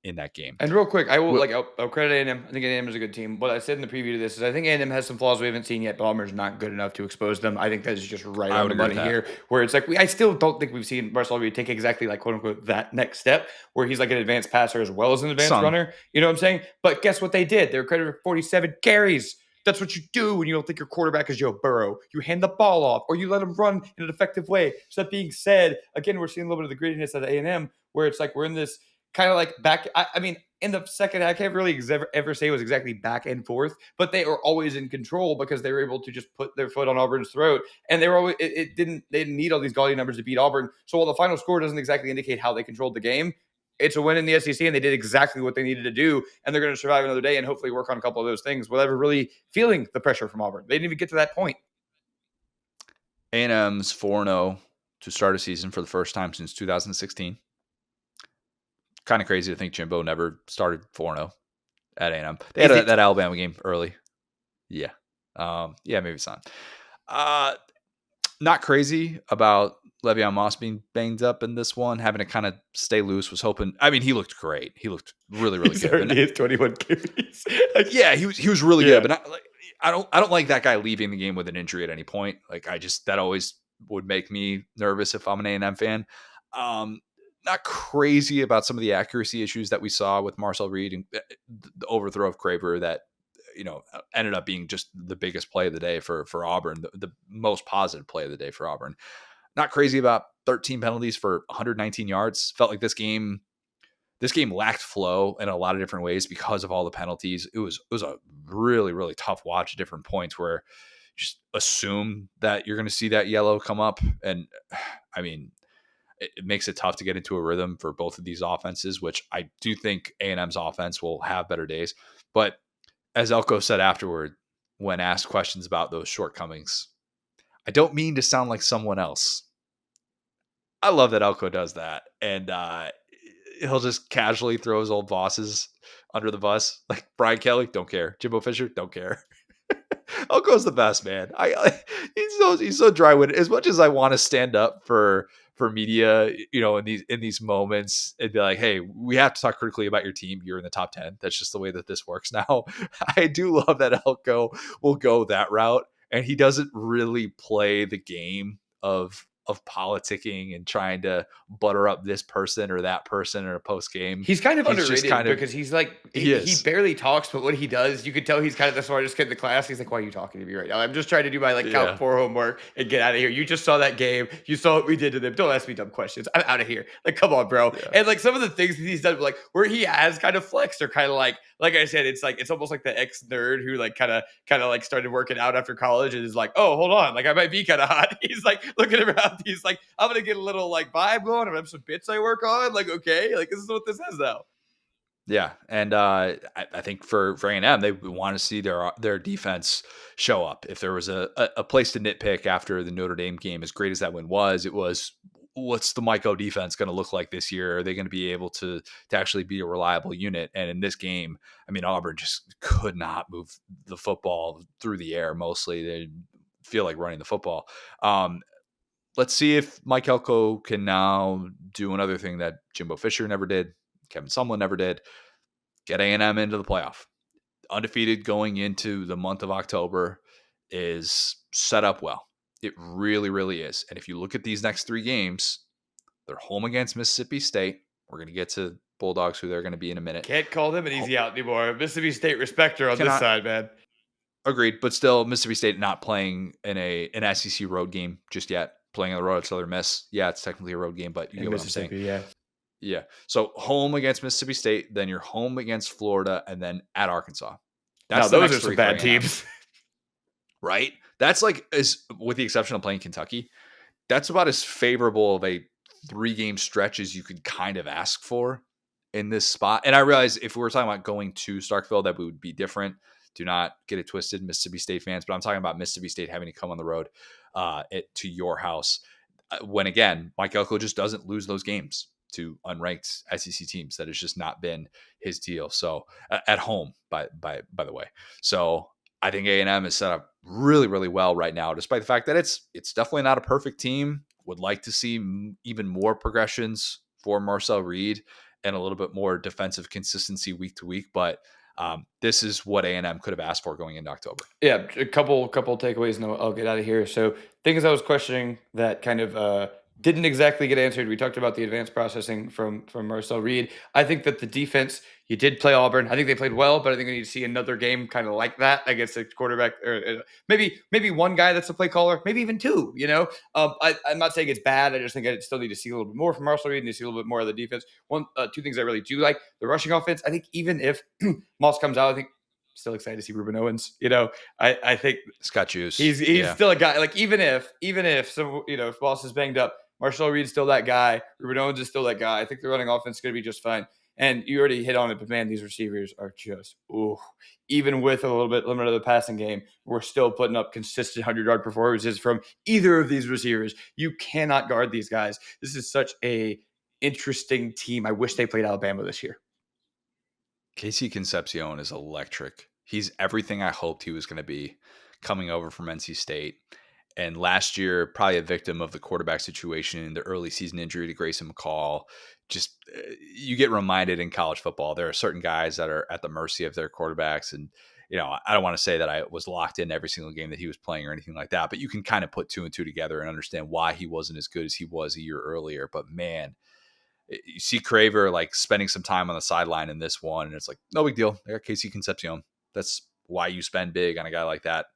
in that game. And real quick, I'll credit A&M. I think A&M is a good team. What I said in the preview to this is I think A&M has some flaws we haven't seen yet, but Auburn's not good enough to expose them. I think that is just right on the money here, where it's like I still don't think we've seen Marcel Reed take exactly like quote unquote that next step where he's like an advanced passer as well as an advanced runner. You know what I'm saying? But guess what they did? They were credited for 47 carries. That's what you do when you don't think your quarterback is Joe Burrow. You hand the ball off or you let him run in an effective way. So that being said, again, we're seeing a little bit of the grittiness at A&M where it's like we're in this kind of like back. I mean, in the second, I can't really ever say it was exactly back and forth, but they were always in control because they were able to just put their foot on Auburn's throat. And they were always, they didn't need all these gaudy numbers to beat Auburn. So while the final score doesn't exactly indicate how they controlled the game, It's a win in the SEC, and they did exactly what they needed to do, and they're going to survive another day and hopefully work on a couple of those things without ever really feeling the pressure from Auburn. They didn't even get to that point. A&M's 4-0 to start a season for the first time since 2016. Kind of crazy to think Jimbo never started 4-0 at A&M. They had that Alabama game early. Yeah. Maybe it's not. Not crazy about Le'Veon Moss being banged up in this one, having to kind of stay loose. Was hoping. I mean, he looked great. He looked really, really good. Certainly his 21 carries. Yeah, he was really good. But I don't like that guy leaving the game with an injury at any point. Like that always would make me nervous if I'm an A&M fan. Not crazy about some of the accuracy issues that we saw with Marcel Reed and the overthrow of Craver that ended up being just the biggest play of the day for Auburn, the most positive play of the day for Auburn. Not crazy about 13 penalties for 119 yards. Felt like this game lacked flow in a lot of different ways because of all the penalties. It was a really, really tough watch at different points where you just assume that you're going to see that yellow come up. And I mean, it makes it tough to get into a rhythm for both of these offenses, which I do think A&M's offense will have better days. But as Elko said afterward, when asked questions about those shortcomings, I don't mean to sound like someone else. I love that Elko does that. And he'll just casually throw his old bosses under the bus. Like Brian Kelly, don't care. Jimbo Fisher, don't care. Elko's the best, man. He's so dry-witted. As much as I want to stand up for media, in these moments and be like, hey, we have to talk critically about your team. You're in the top 10. That's just the way that this works now. I do love that Elko will go that route, and he doesn't really play the game of politicking and trying to butter up this person or that person in a post game. He's kind of underrated because he's like he barely talks, but what he does, you could tell he's kind of the smartest kid in the class. He's like, "Why are you talking to me right now? I'm just trying to do my count 4 homework and get out of here. You just saw that game. You saw what we did to them. Don't ask me dumb questions. I'm out of here. Like, come on, bro." Yeah. And like some of the things that he's done, like where he has kind of flexed, are kind of like I said, it's almost like the ex nerd who like kind of like started working out after college and is like, "Oh, hold on, like I might be kind of hot." He's like looking around. He's like, "I'm gonna get a little like vibe going. I have some bits I work on. Like, okay, like this is what this is now." Yeah, and I think for A&M, they want to see their defense show up. If there was a place to nitpick after the Notre Dame game, as great as that win was, it was, what's the Mike O defense going to look like this year? Are they going to be able to actually be a reliable unit? And in this game, I mean, Auburn just could not move the football through the air. Mostly, they feel like running the football. Let's see if Mike Elko can now do another thing that Jimbo Fisher never did, Kevin Sumlin never did: get A&M into the playoff. Undefeated going into the month of October is set up well. It really, really is. And if you look at these next 3 games, they're home against Mississippi State. We're going to get to Bulldogs, who they're going to be in a minute. Can't call them an easy out anymore. Mississippi State respecter on this side, man. Agreed, but still, Mississippi State not playing in an SEC road game just yet. Playing on the road at Southern Miss. Yeah, it's technically a road game, but you get what I'm saying. Yeah. So home against Mississippi State, then you're home against Florida, and then at Arkansas. Those are some bad teams. Right? That's like, with the exception of playing Kentucky, that's about as favorable of a 3-game stretch as you could kind of ask for in this spot. And I realize if we were talking about going to Starkville, that would be different. Do not get it twisted, Mississippi State fans. But I'm talking about Mississippi State having to come on the road to your house. When, again, Mike Elko just doesn't lose those games to unranked SEC teams. That has just not been his deal. So at home, by the way. So I think A&M is set up really, really well right now, despite the fact that it's definitely not a perfect team. Would like to see even more progressions for Marcel Reed and a little bit more defensive consistency week to week. But this is what A&M could have asked for going into October. Yeah, a couple takeaways, and I'll get out of here. So things I was questioning that kind of didn't exactly get answered. We talked about the advanced processing from Marcel Reed. I think that the defense, you did play Auburn. I think they played well, but I think we need to see another game kind of like that against a quarterback, or maybe one guy that's a play caller, maybe even 2. I'm not saying it's bad. I just think I still need to see a little bit more from Marcel Reed and to see a little bit more of the defense. 2 things I really do like: the rushing offense. I think even if Moss comes out, I think still excited to see Ruben Owens. I think Scott Juice. He's still a guy. Like even if so, if Moss is banged up, Marshall Reed's still that guy. Ruben Owens is still that guy. I think the running offense is going to be just fine. And you already hit on it, but man, these receivers are just, even with a little bit limit of the passing game, we're still putting up consistent 100-yard performances from either of these receivers. You cannot guard these guys. This is such a interesting team. I wish they played Alabama this year. Casey Concepcion is electric. He's everything I hoped he was going to be coming over from NC State. And last year, probably a victim of the quarterback situation, the early season injury to Grayson McCall. Just you get reminded in college football, there are certain guys that are at the mercy of their quarterbacks. And, I don't want to say that I was locked in every single game that he was playing or anything like that, but you can kind of put two and two together and understand why he wasn't as good as he was a year earlier. But man, you see Craver like spending some time on the sideline in this one, and it's like, no big deal. I got Casey Concepcion. That's why you spend big on a guy like that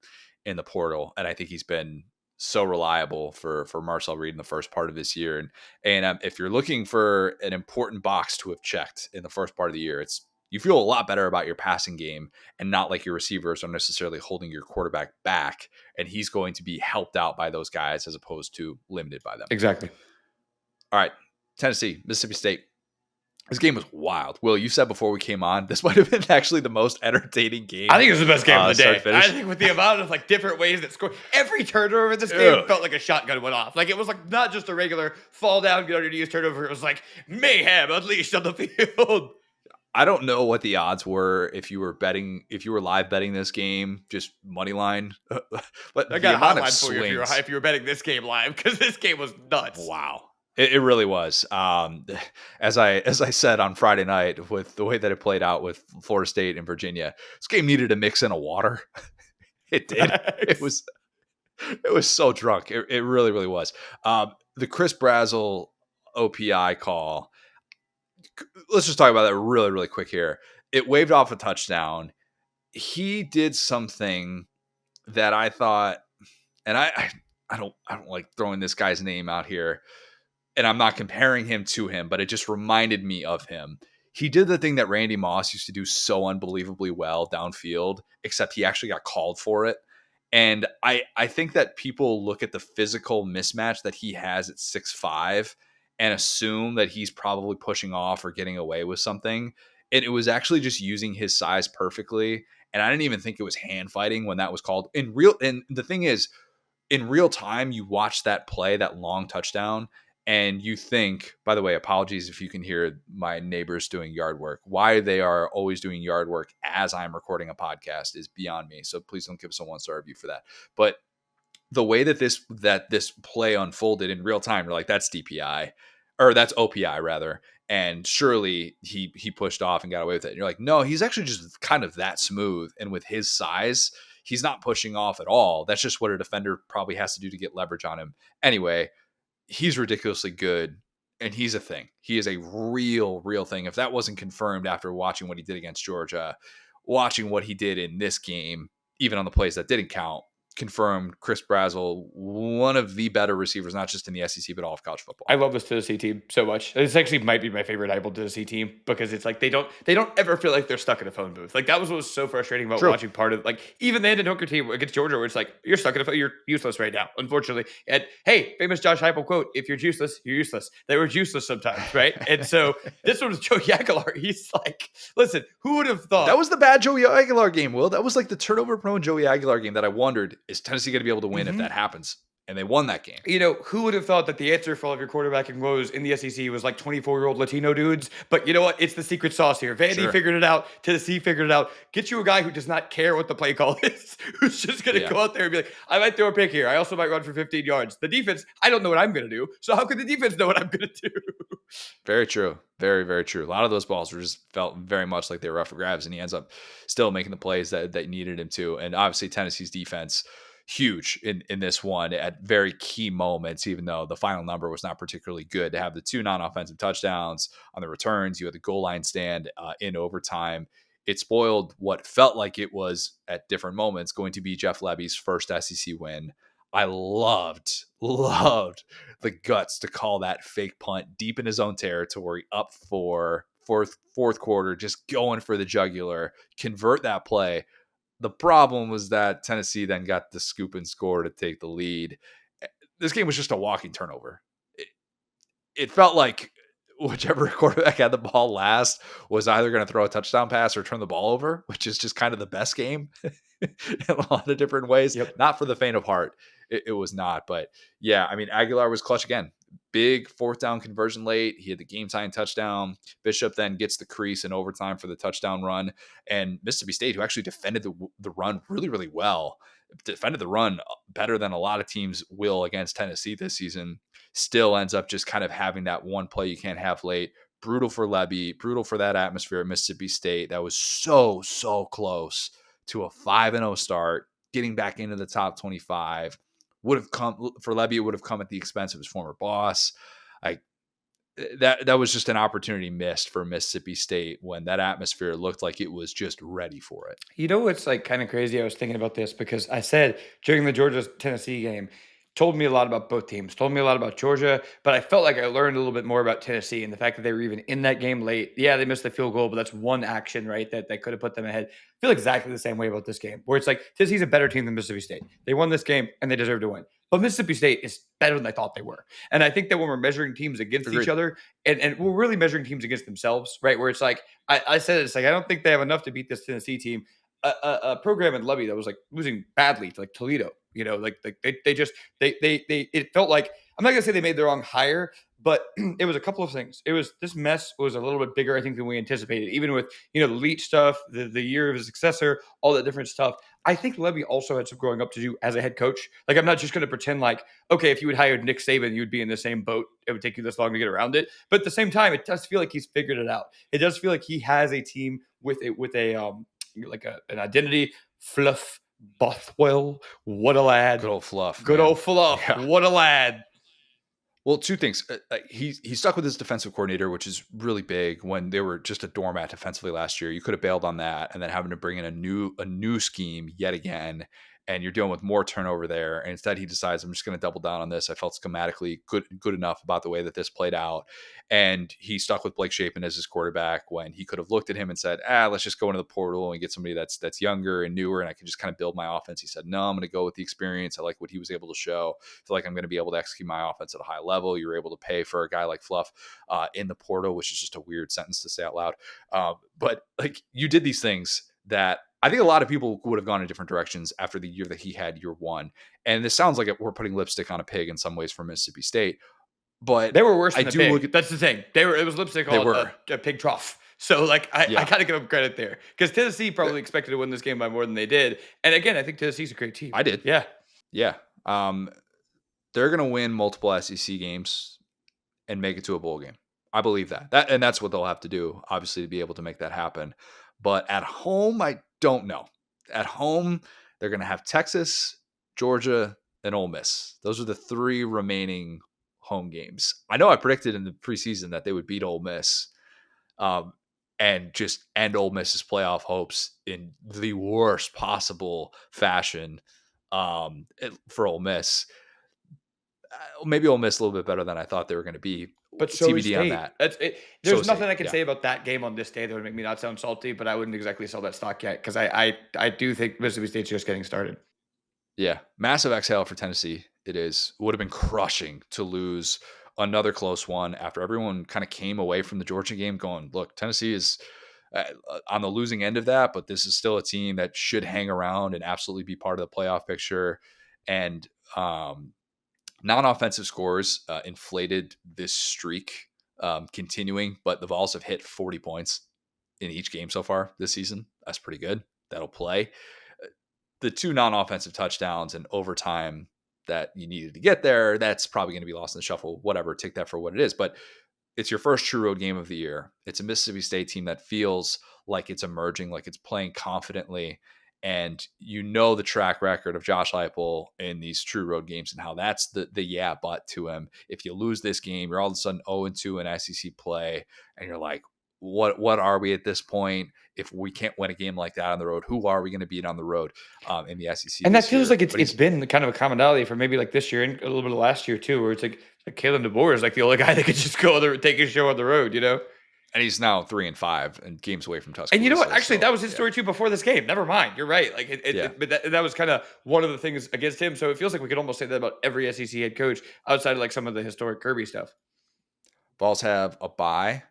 in the portal. And I think he's been so reliable for Marcel Reed in the first part of this year. And if you're looking for an important box to have checked in the first part of the year, it's you feel a lot better about your passing game and not like your receivers are necessarily holding your quarterback back. And he's going to be helped out by those guys as opposed to limited by them. Exactly. All right. Tennessee, Mississippi State. This game was wild. Will, you said before we came on, this might have been actually the most entertaining game. I think it was the best game of the day. I think with the amount of like different ways that scored, every turnover in this game felt like a shotgun went off. Like it was like not just a regular fall down, get on your knees turnover. It was like mayhem unleashed on the field. I don't know what the odds were if you were live betting this game, just money line. But I got a hotline for you if you were betting this game live because this game was nuts. Wow. It really was. As I said on Friday night, with the way that it played out with Florida State and Virginia, this game needed a mix in a water. It did. Nice. It was so drunk. It really, really was. The Chris Brazzell OPI call. Let's just talk about that really, really quick here. It waved off a touchdown. He did something that I thought, and I don't like throwing this guy's name out here. And I'm not comparing him to him, but it just reminded me of him. He did the thing that Randy Moss used to do so unbelievably well downfield, except he actually got called for it. And I think that people look at the physical mismatch that he has at 6'5" and assume that he's probably pushing off or getting away with something. And it was actually just using his size perfectly. And I didn't even think it was hand fighting when that was called. And the thing is, in real time, you watch that play, that long touchdown, and you think, by the way, apologies if you can hear my neighbors doing yard work. Why they are always doing yard work as I'm recording a podcast is beyond me. So please don't give us a 1-star review for that. But the way that this play unfolded in real time, you're like, that's DPI, or that's OPI rather. And surely he pushed off and got away with it. And you're like, no, he's actually just kind of that smooth. And with his size, he's not pushing off at all. That's just what a defender probably has to do to get leverage on him. Anyway, he's ridiculously good, and he's a thing. He is a real thing. If that wasn't confirmed after watching what he did against Georgia, watching what he did in this game, even on the plays that didn't count, confirmed Chris Brazzell, one of the better receivers, not just in the SEC, but all of college football. I love this Tennessee team so much. This actually might be my favorite Apple Tennessee team because it's like they don't ever feel like they're stuck in a phone booth. Like that was what was so frustrating about watching part of like even the Hendon Hooker team against Georgia, where it's like you're stuck in a phone, you're useless right now, unfortunately. And hey, famous Josh Heupel quote: "If you're useless, you're useless." They were useless sometimes, right? And so this one was Joey Aguilar. He's like, listen, who would have thought that was the bad Joey Aguilar game? Will that was like the turnover prone Joey Aguilar game that I wondered, is Tennessee going to be able to win if that happens? And they won that game. Who would have thought that the answer for all of your quarterbacking woes in the SEC was like 24-year-old Latino dudes? But you know what? It's the secret sauce here. Vandy figured it out. Tennessee figured it out. Get you a guy who does not care what the play call is, who's just going to go out there and be like, I might throw a pick here. I also might run for 15 yards. The defense, I don't know what I'm going to do. So how could the defense know what I'm going to do? Very true. Very, very true. A lot of those balls felt very much like they were up for grabs, and he ends up still making the plays that needed him to. And obviously Tennessee's defense, huge in this one at very key moments, even though the final number was not particularly good. To have the 2 non-offensive touchdowns on the returns, you had the goal line stand in overtime. It spoiled what felt like it was at different moments going to be Jeff Lebby's first SEC win. I loved the guts to call that fake punt deep in his own territory, up for fourth quarter, just going for the jugular, convert that play. The problem was that Tennessee then got the scoop and score to take the lead. This game was just a walking turnover. it felt like whichever quarterback had the ball last was either going to throw a touchdown pass or turn the ball over, which is just kind of the best game in a lot of different ways. Yep. Not for the faint of heart. It was not. But yeah, I mean, Aguilar was clutch again. Big fourth down conversion late. He had the game time touchdown. Bishop then gets the crease in overtime for the touchdown run. And Mississippi State, who actually defended the run really, really well, defended the run better than a lot of teams will against Tennessee this season, still ends up just kind of having that one play you can't have late. Brutal for Lebby, brutal for that atmosphere at Mississippi State. That was so, so close to a 5-0 start, getting back into the top 25. Would have come for Lebby, it would have come at the expense of his former boss. That was just an opportunity missed for Mississippi State when that atmosphere looked like it was just ready for it. You know what's like kind of crazy? I was thinking about this because I said during the Georgia Tennessee game, told me a lot about both teams, told me a lot about Georgia, but I felt like I learned a little bit more about Tennessee and the fact that they were even in that game late. Yeah, they missed the field goal, but that's one action, right? That could have put them ahead. I feel exactly the same way about this game, where it's like Tennessee's a better team than Mississippi State. They won this game and they deserve to win. But Mississippi State is better than I thought they were. And I think that when we're measuring teams against Agreed. each other, and we're really measuring teams against themselves, right? Where it's like, I said it's like, I don't think they have enough to beat this Tennessee team. A program in Levy that was like losing badly to like Toledo, like it felt like, I'm not gonna say they made the wrong hire, but it was a couple of things. This mess was a little bit bigger, I think, than we anticipated, even with the Leach stuff, the year of his successor, all that different stuff. I think Levy also had some growing up to do as a head coach. Like, I'm not just going to pretend like, okay, if you had hired Nick Saban, you'd be in the same boat. It would take you this long to get around it. But at the same time, it does feel like he's figured it out. It does feel like he has a team with an identity. Fluff Bothwell, what a lad. Good old Fluff. Good man. old Fluff. Yeah. What a lad. Well, two things. He stuck with his defensive coordinator, which is really big. When they were just a doormat defensively last year, you could have bailed on that, and then having to bring in a new scheme yet again, and you're dealing with more turnover there. And instead, he decides, I'm just going to double down on this. I felt schematically good enough about the way that this played out, and he stuck with Blake Shapen as his quarterback when he could have looked at him and said, let's just go into the portal and get somebody that's younger and newer, and I can just kind of build my offense. He said, no, I'm going to go with the experience. I like what he was able to show. I feel like I'm going to be able to execute my offense at a high level. You're able to pay for a guy like Fluff in the portal, which is just a weird sentence to say out loud. But like, you did these things that I think a lot of people would have gone in different directions after the year that he had year one. And this sounds like we're putting lipstick on a pig in some ways for Mississippi State, but they were worse than a pig. That's the thing. It was lipstick on a pig trough. So like, I got to give them credit there, because Tennessee probably expected to win this game by more than they did. And again, I think Tennessee's a great team. I did. Yeah. Yeah. They're going to win multiple SEC games and make it to a bowl game. I believe that. And that's what they'll have to do, obviously, to be able to make that happen. But at home, I don't know. At home, they're going to have Texas, Georgia, and Ole Miss. Those are the three remaining home games. I know I predicted in the preseason that they would beat Ole Miss and just end Ole Miss's playoff hopes in the worst possible fashion for Ole Miss. Maybe Ole Miss a little bit better than I thought they were going to be. But so TBD on that. There's nothing I can say about that game on this day that would make me not sound salty, but I wouldn't exactly sell that stock yet, because I do think Mississippi State's just getting started. Yeah, massive exhale for Tennessee. It is. Would have been crushing to lose another close one after everyone kind of came away from the Georgia game going, look, Tennessee is on the losing end of that, but this is still a team that should hang around and absolutely be part of the playoff picture. And non-offensive scores inflated this streak continuing, but the Vols have hit 40 points in each game so far this season. That's pretty good. That'll play. The two non-offensive touchdowns and overtime that you needed to get there, that's probably going to be lost in the shuffle. Whatever, take that for what it is. But it's your first true road game of the year. It's a Mississippi State team that feels like it's emerging, like it's playing confidently. And the track record of Josh Heupel in these true road games and how that's the but to him. If you lose this game, you're all of a sudden 0-2 in SEC play, and you're like, what are we at this point? If we can't win a game like that on the road, who are we going to beat on the road in the SEC? And that feels like it's been kind of a commonality for maybe like this year and a little bit of last year too, where it's like Kalen DeBoer is like the only guy that could just go take his show on the road, And he's now 3-5 and games away from Tuscaloosa. And you know what? Actually, that was his story too before this game. Never mind. You're right. But that was kind of one of the things against him. So it feels like we could almost say that about every SEC head coach outside of like some of the historic Kirby stuff. Vols have a bye,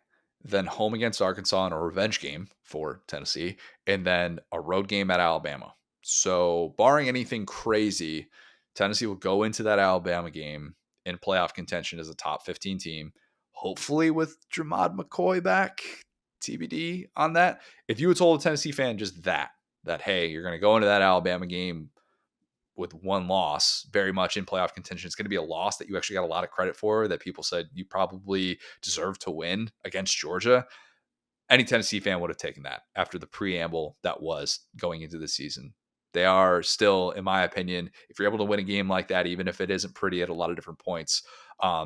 then home against Arkansas in a revenge game for Tennessee, and then a road game at Alabama. So, barring anything crazy, Tennessee will go into that Alabama game in playoff contention as a top 15 team, hopefully with Jamad McCoy back. TBD on that. If you had told a Tennessee fan just that, hey, you're going to go into that Alabama game with one loss, very much in playoff contention, it's going to be a loss that you actually got a lot of credit for, that people said you probably deserve to win against Georgia. Any Tennessee fan would have taken that after the preamble that was going into the season. They are still, in my opinion, if you're able to win a game like that, even if it isn't pretty at a lot of different points,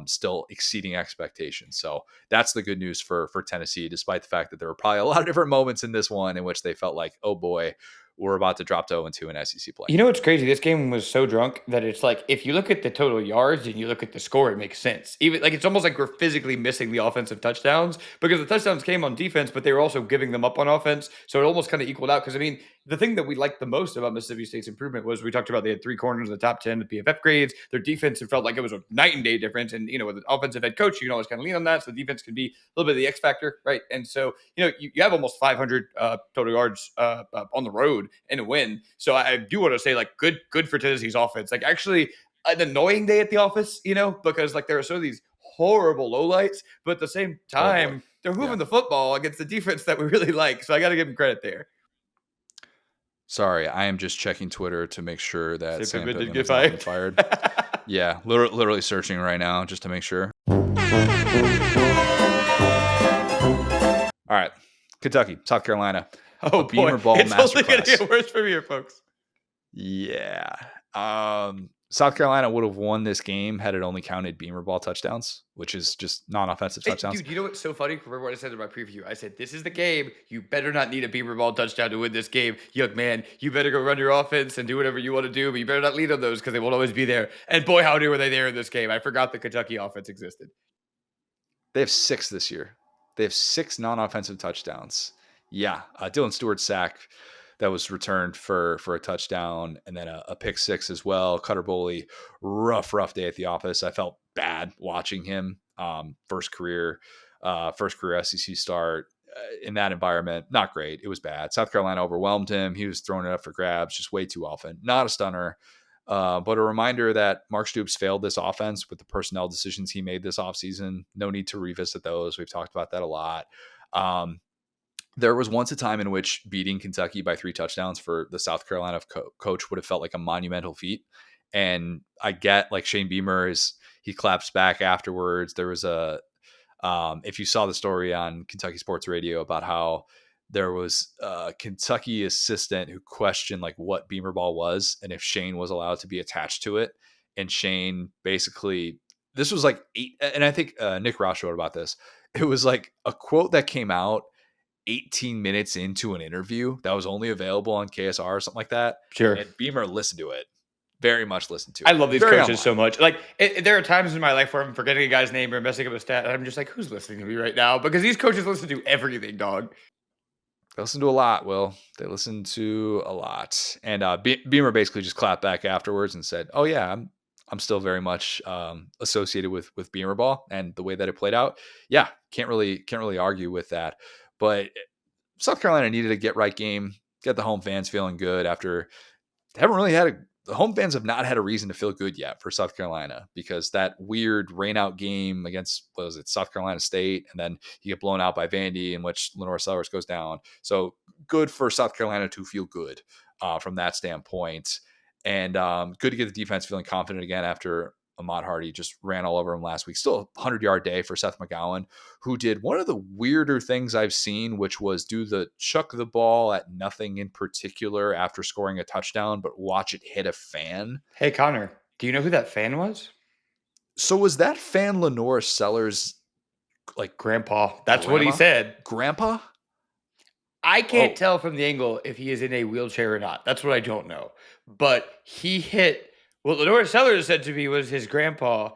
still exceeding expectations. So that's the good news for Tennessee, despite the fact that there were probably a lot of different moments in this one in which they felt like, oh boy, we're about to drop to 0-2 in SEC play. You know what's crazy? This game was so drunk that it's like, if you look at the total yards and you look at the score, it makes sense. Even like, it's almost like we're physically missing the offensive touchdowns, because the touchdowns came on defense, but they were also giving them up on offense. So it almost kind of equaled out. Because I mean, the thing that we liked the most about Mississippi State's improvement was, we talked about they had 3 corners in the top 10 of PFF grades. Their defense, it felt like it was a night and day difference. And, with an offensive head coach, you can always kind of lean on that. So the defense can be a little bit of the X factor, right? And so, you have almost 500 total yards on the road in a win. So I do want to say, like, good for Tennessee's offense. Like, actually an annoying day at the office, because like there are so these horrible lowlights, but at the same time, they're moving the football against the defense that we really like. So I got to give them credit there. Sorry, I am just checking Twitter to make sure that Sam Pittman didn't get fired. Yeah, literally searching right now just to make sure. All right, Kentucky, South Carolina. Oh boy, Beamer ball it's only masterclass. going to get worse from here, folks. Yeah. South Carolina would have won this game had it only counted Beamer ball touchdowns, which is just non-offensive touchdowns. Dude, you know what's so funny? Remember what I said in my preview? I said, this is the game. You better not need a Beamer ball touchdown to win this game. Young man, you better go run your offense and do whatever you want to do, but you better not lean on those, because they won't always be there. And boy, howdy were they there in this game. I forgot the Kentucky offense existed. They have 6 this year. They have 6 non-offensive touchdowns. Yeah, Dylan Stewart's sack that was returned for a touchdown, and then a pick 6 as well. Cutter Boley, rough day at the office. I felt bad watching him. First career SEC start in that environment. Not great. It was bad. South Carolina overwhelmed him. He was throwing it up for grabs just way too often. Not a stunner. But a reminder that Mark Stoops failed this offense with the personnel decisions he made this offseason. No need to revisit those. We've talked about that a lot. There was once a time in which beating Kentucky by 3 touchdowns for the South Carolina coach would have felt like a monumental feat. And I get, like, Shane Beamer he claps back afterwards. There was if you saw the story on Kentucky Sports Radio about how there was a Kentucky assistant who questioned, like, what Beamer ball was and if Shane was allowed to be attached to it. And Shane basically, this was like 8, and I think Nick Roush wrote about this. It was like a quote that came out 18 minutes into an interview that was only available on KSR or something like that. Sure. And Beamer listened to it. Very much listened to it. I love these coaches so much. Like, there are times in my life where I'm forgetting a guy's name or messing up a stat, and I'm just like, who's listening to me right now? Because these coaches listen to everything, dog. They listen to a lot, Will. They listen to a lot. And Beamer basically just clapped back afterwards and said, oh yeah, I'm still very much associated with Beamer ball and the way that it played out. Yeah, can't really argue with that. But South Carolina needed a get-right game, get the home fans feeling good after they haven't really had the home fans have not had a reason to feel good yet for South Carolina, because that weird rain-out game against, what was it, South Carolina State, and then you get blown out by Vandy, in which Lenore Sellers goes down. So good for South Carolina to feel good from that standpoint. And good to get the defense feeling confident again after Ahmad Hardy just ran all over him last week. Still a 100-yard day for Seth McGowan, who did one of the weirder things I've seen, which was do the chuck the ball at nothing in particular after scoring a touchdown, but watch it hit a fan. Hey, Connor, do you know who that fan was? So was that fan Lenore Sellers, like, grandpa? That's what he said. Grandpa? I can't tell from the angle if he is in a wheelchair or not. That's what I don't know. But he hit what Lenore Sellers said to me was his grandpa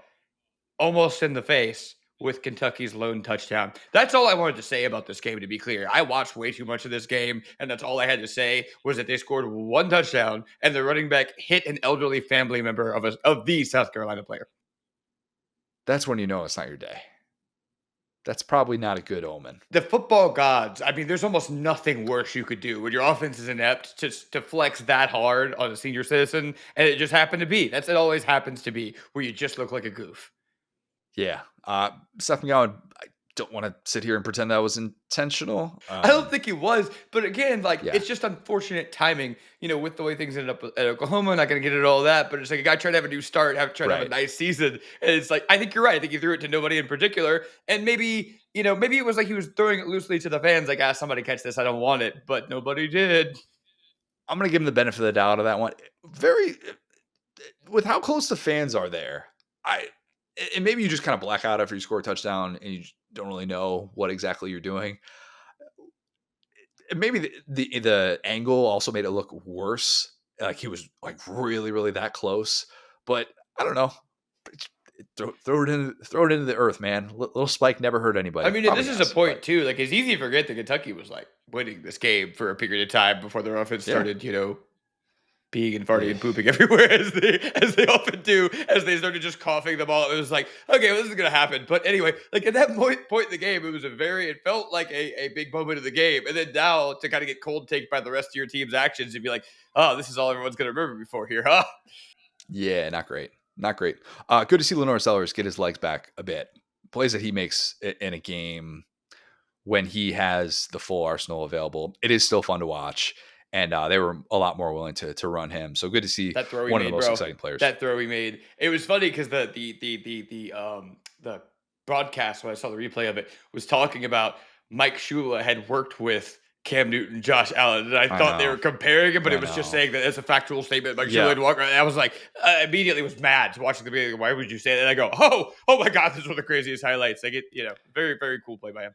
almost in the face with Kentucky's lone touchdown. That's all I wanted to say about this game, to be clear. I watched way too much of this game, and that's all I had to say was that they scored 1 touchdown, and the running back hit an elderly family member of the South Carolina player. That's when you know it's not your day. That's probably not a good omen. The football gods, I mean, there's almost nothing worse you could do when your offense is inept to flex that hard on a senior citizen, and it just happened to be. It always happens to be where you just look like a goof. Yeah. Seth McGowan, I don't want to sit here and pretend that was intentional. I don't think he was, but again, like Yeah. it's just unfortunate timing, with the way things ended up at Oklahoma. Not going to get into all that, but it's like a guy trying to have a new start, trying to have a nice season, and it's like I think you're right. I think he threw it to nobody in particular, and maybe it was like he was throwing it loosely to the fans, like somebody catch this, I don't want it, but nobody did. I'm going to give him the benefit of the doubt of that one. With how close the fans are there, and maybe you just kind of black out after you score a touchdown and you don't really know what exactly you're doing. Maybe the angle also made it look worse. Like he was like really, really that close, but I don't know. Throw it into the earth, man. Little spike never hurt anybody. I mean, this is a point too. Like it's easy to forget that Kentucky was like winning this game for a period of time before their offense started, peeing and farting and pooping everywhere as they often do, as they started just coughing the ball. It was like, okay, well, this is gonna happen. But anyway, like at that point in the game, it felt like a big moment of the game. And then now to kind of get cold take by the rest of your team's actions and be like, oh, this is all everyone's gonna remember before here, huh? Yeah, not great. Not great. Good to see Lenore Sellers get his legs back a bit. Plays that he makes in a game when he has the full arsenal available. It is still fun to watch. And they were a lot more willing to run him. So good to see that throw one of the most exciting players. That throw he made. It was funny because the broadcast, when I saw the replay of it, was talking about Mike Shula had worked with Cam Newton, Josh Allen, and I thought they were comparing him, but it was just saying that as a factual statement. Mike Shula had walked around. I was like, immediately was mad watching the video. Why would you say that? And I go, oh my God, this is one of the craziest highlights. Like very, very cool play by him.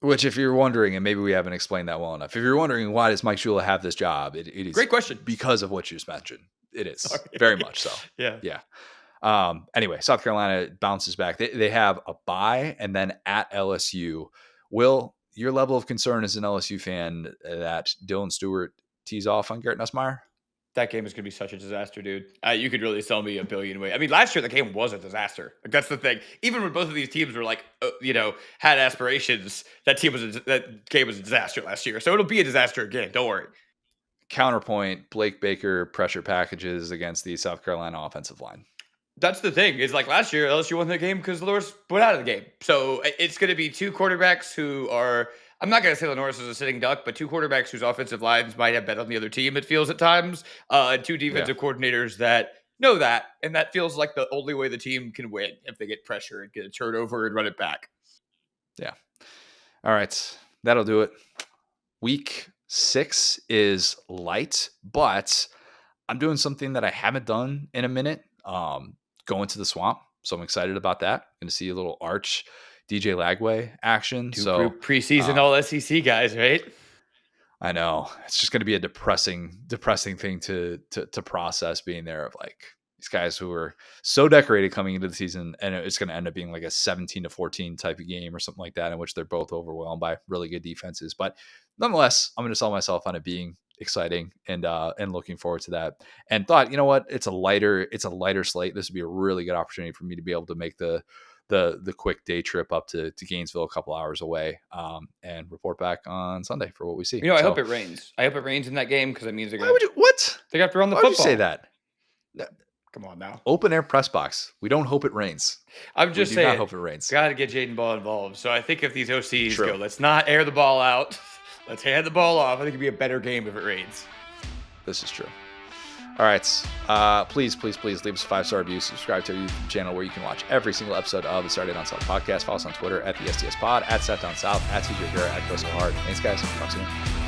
Which, if you're wondering, and maybe we haven't explained that well enough, if you're wondering why does Mike Shula have this job, it is great question because of what you just mentioned. It is very much so. Yeah. Anyway, South Carolina bounces back. They have a bye and then at LSU. Will, your level of concern as an LSU fan that Dylan Stewart tees off on Garrett Nussmeier? That game is going to be such a disaster, dude. You could really sell me a billion ways. I mean, last year the game was a disaster. Like that's the thing. Even when both of these teams were like, had aspirations, that game was a disaster last year. So it'll be a disaster again. Don't worry. Counterpoint: Blake Baker pressure packages against the South Carolina offensive line. That's the thing. Is like last year LSU won the game because Lenore's went out of the game. So it's going to be two quarterbacks who are. I'm not going to say Lenore's is a sitting duck, but two quarterbacks whose offensive lines might have bet on the other team, it feels at times, and two defensive coordinators that know that, and that feels like the only way the team can win if they get pressure and get a turnover and run it back. Yeah. All right. That'll do it. Week 6 is light, but I'm doing something that I haven't done in a minute, going to the swamp. So I'm excited about that. Going to see a little Arch DJ Lagway action. Preseason all SEC guys, right? I know it's just going to be a depressing thing to process, being there of like these guys who were so decorated coming into the season, and it's going to end up being like a 17-14 type of game or something like that, in which they're both overwhelmed by really good defenses. But nonetheless, I'm going to sell myself on it being exciting and looking forward to that. And thought, you know what, it's a lighter slate. This would be a really good opportunity for me to be able to make the quick day trip up to Gainesville, a couple hours away, and report back on Sunday for what we see. I hope it rains. I hope it rains in that game because it means they're going to. What? They got to run the Why football. Would you say that? Come on now. Open air press box. We don't hope it rains. I'm just saying. Not hope it rains. Got to get Jaden Ball involved. So I think if these OCs go, let's not air the ball out. Let's hand the ball off. I think it'd be a better game if it rains. This is true. All right. Please leave us a 5-star review. Subscribe to our YouTube channel where you can watch every single episode of the Saturday Down South podcast. Follow us on Twitter at the STS Pod, at Set Down South, at TJ Garrett, at Go So Hard. Thanks, guys. Talk soon.